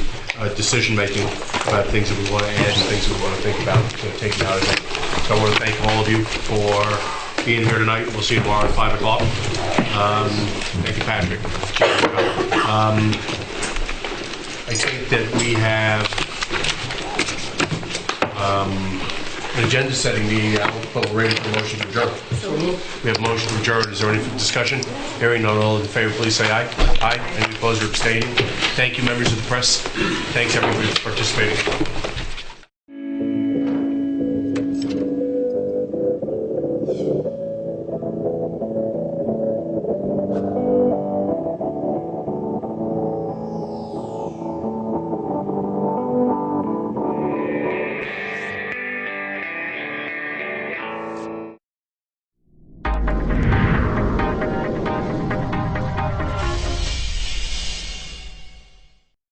decision-making about things that we want to add and things that we want to think about taking out of it. So I want to thank all of you for being here tonight. We'll see you tomorrow at 5 o'clock. Thank you, Patrick. I think that we have an agenda setting meeting now, but we're ready for a motion to adjourn. We have a motion to adjourn. Is there any discussion? Hearing none, all in favor, please say aye. Aye. Any opposed or abstaining? Thank you, members of the press. Thanks, everybody, for participating.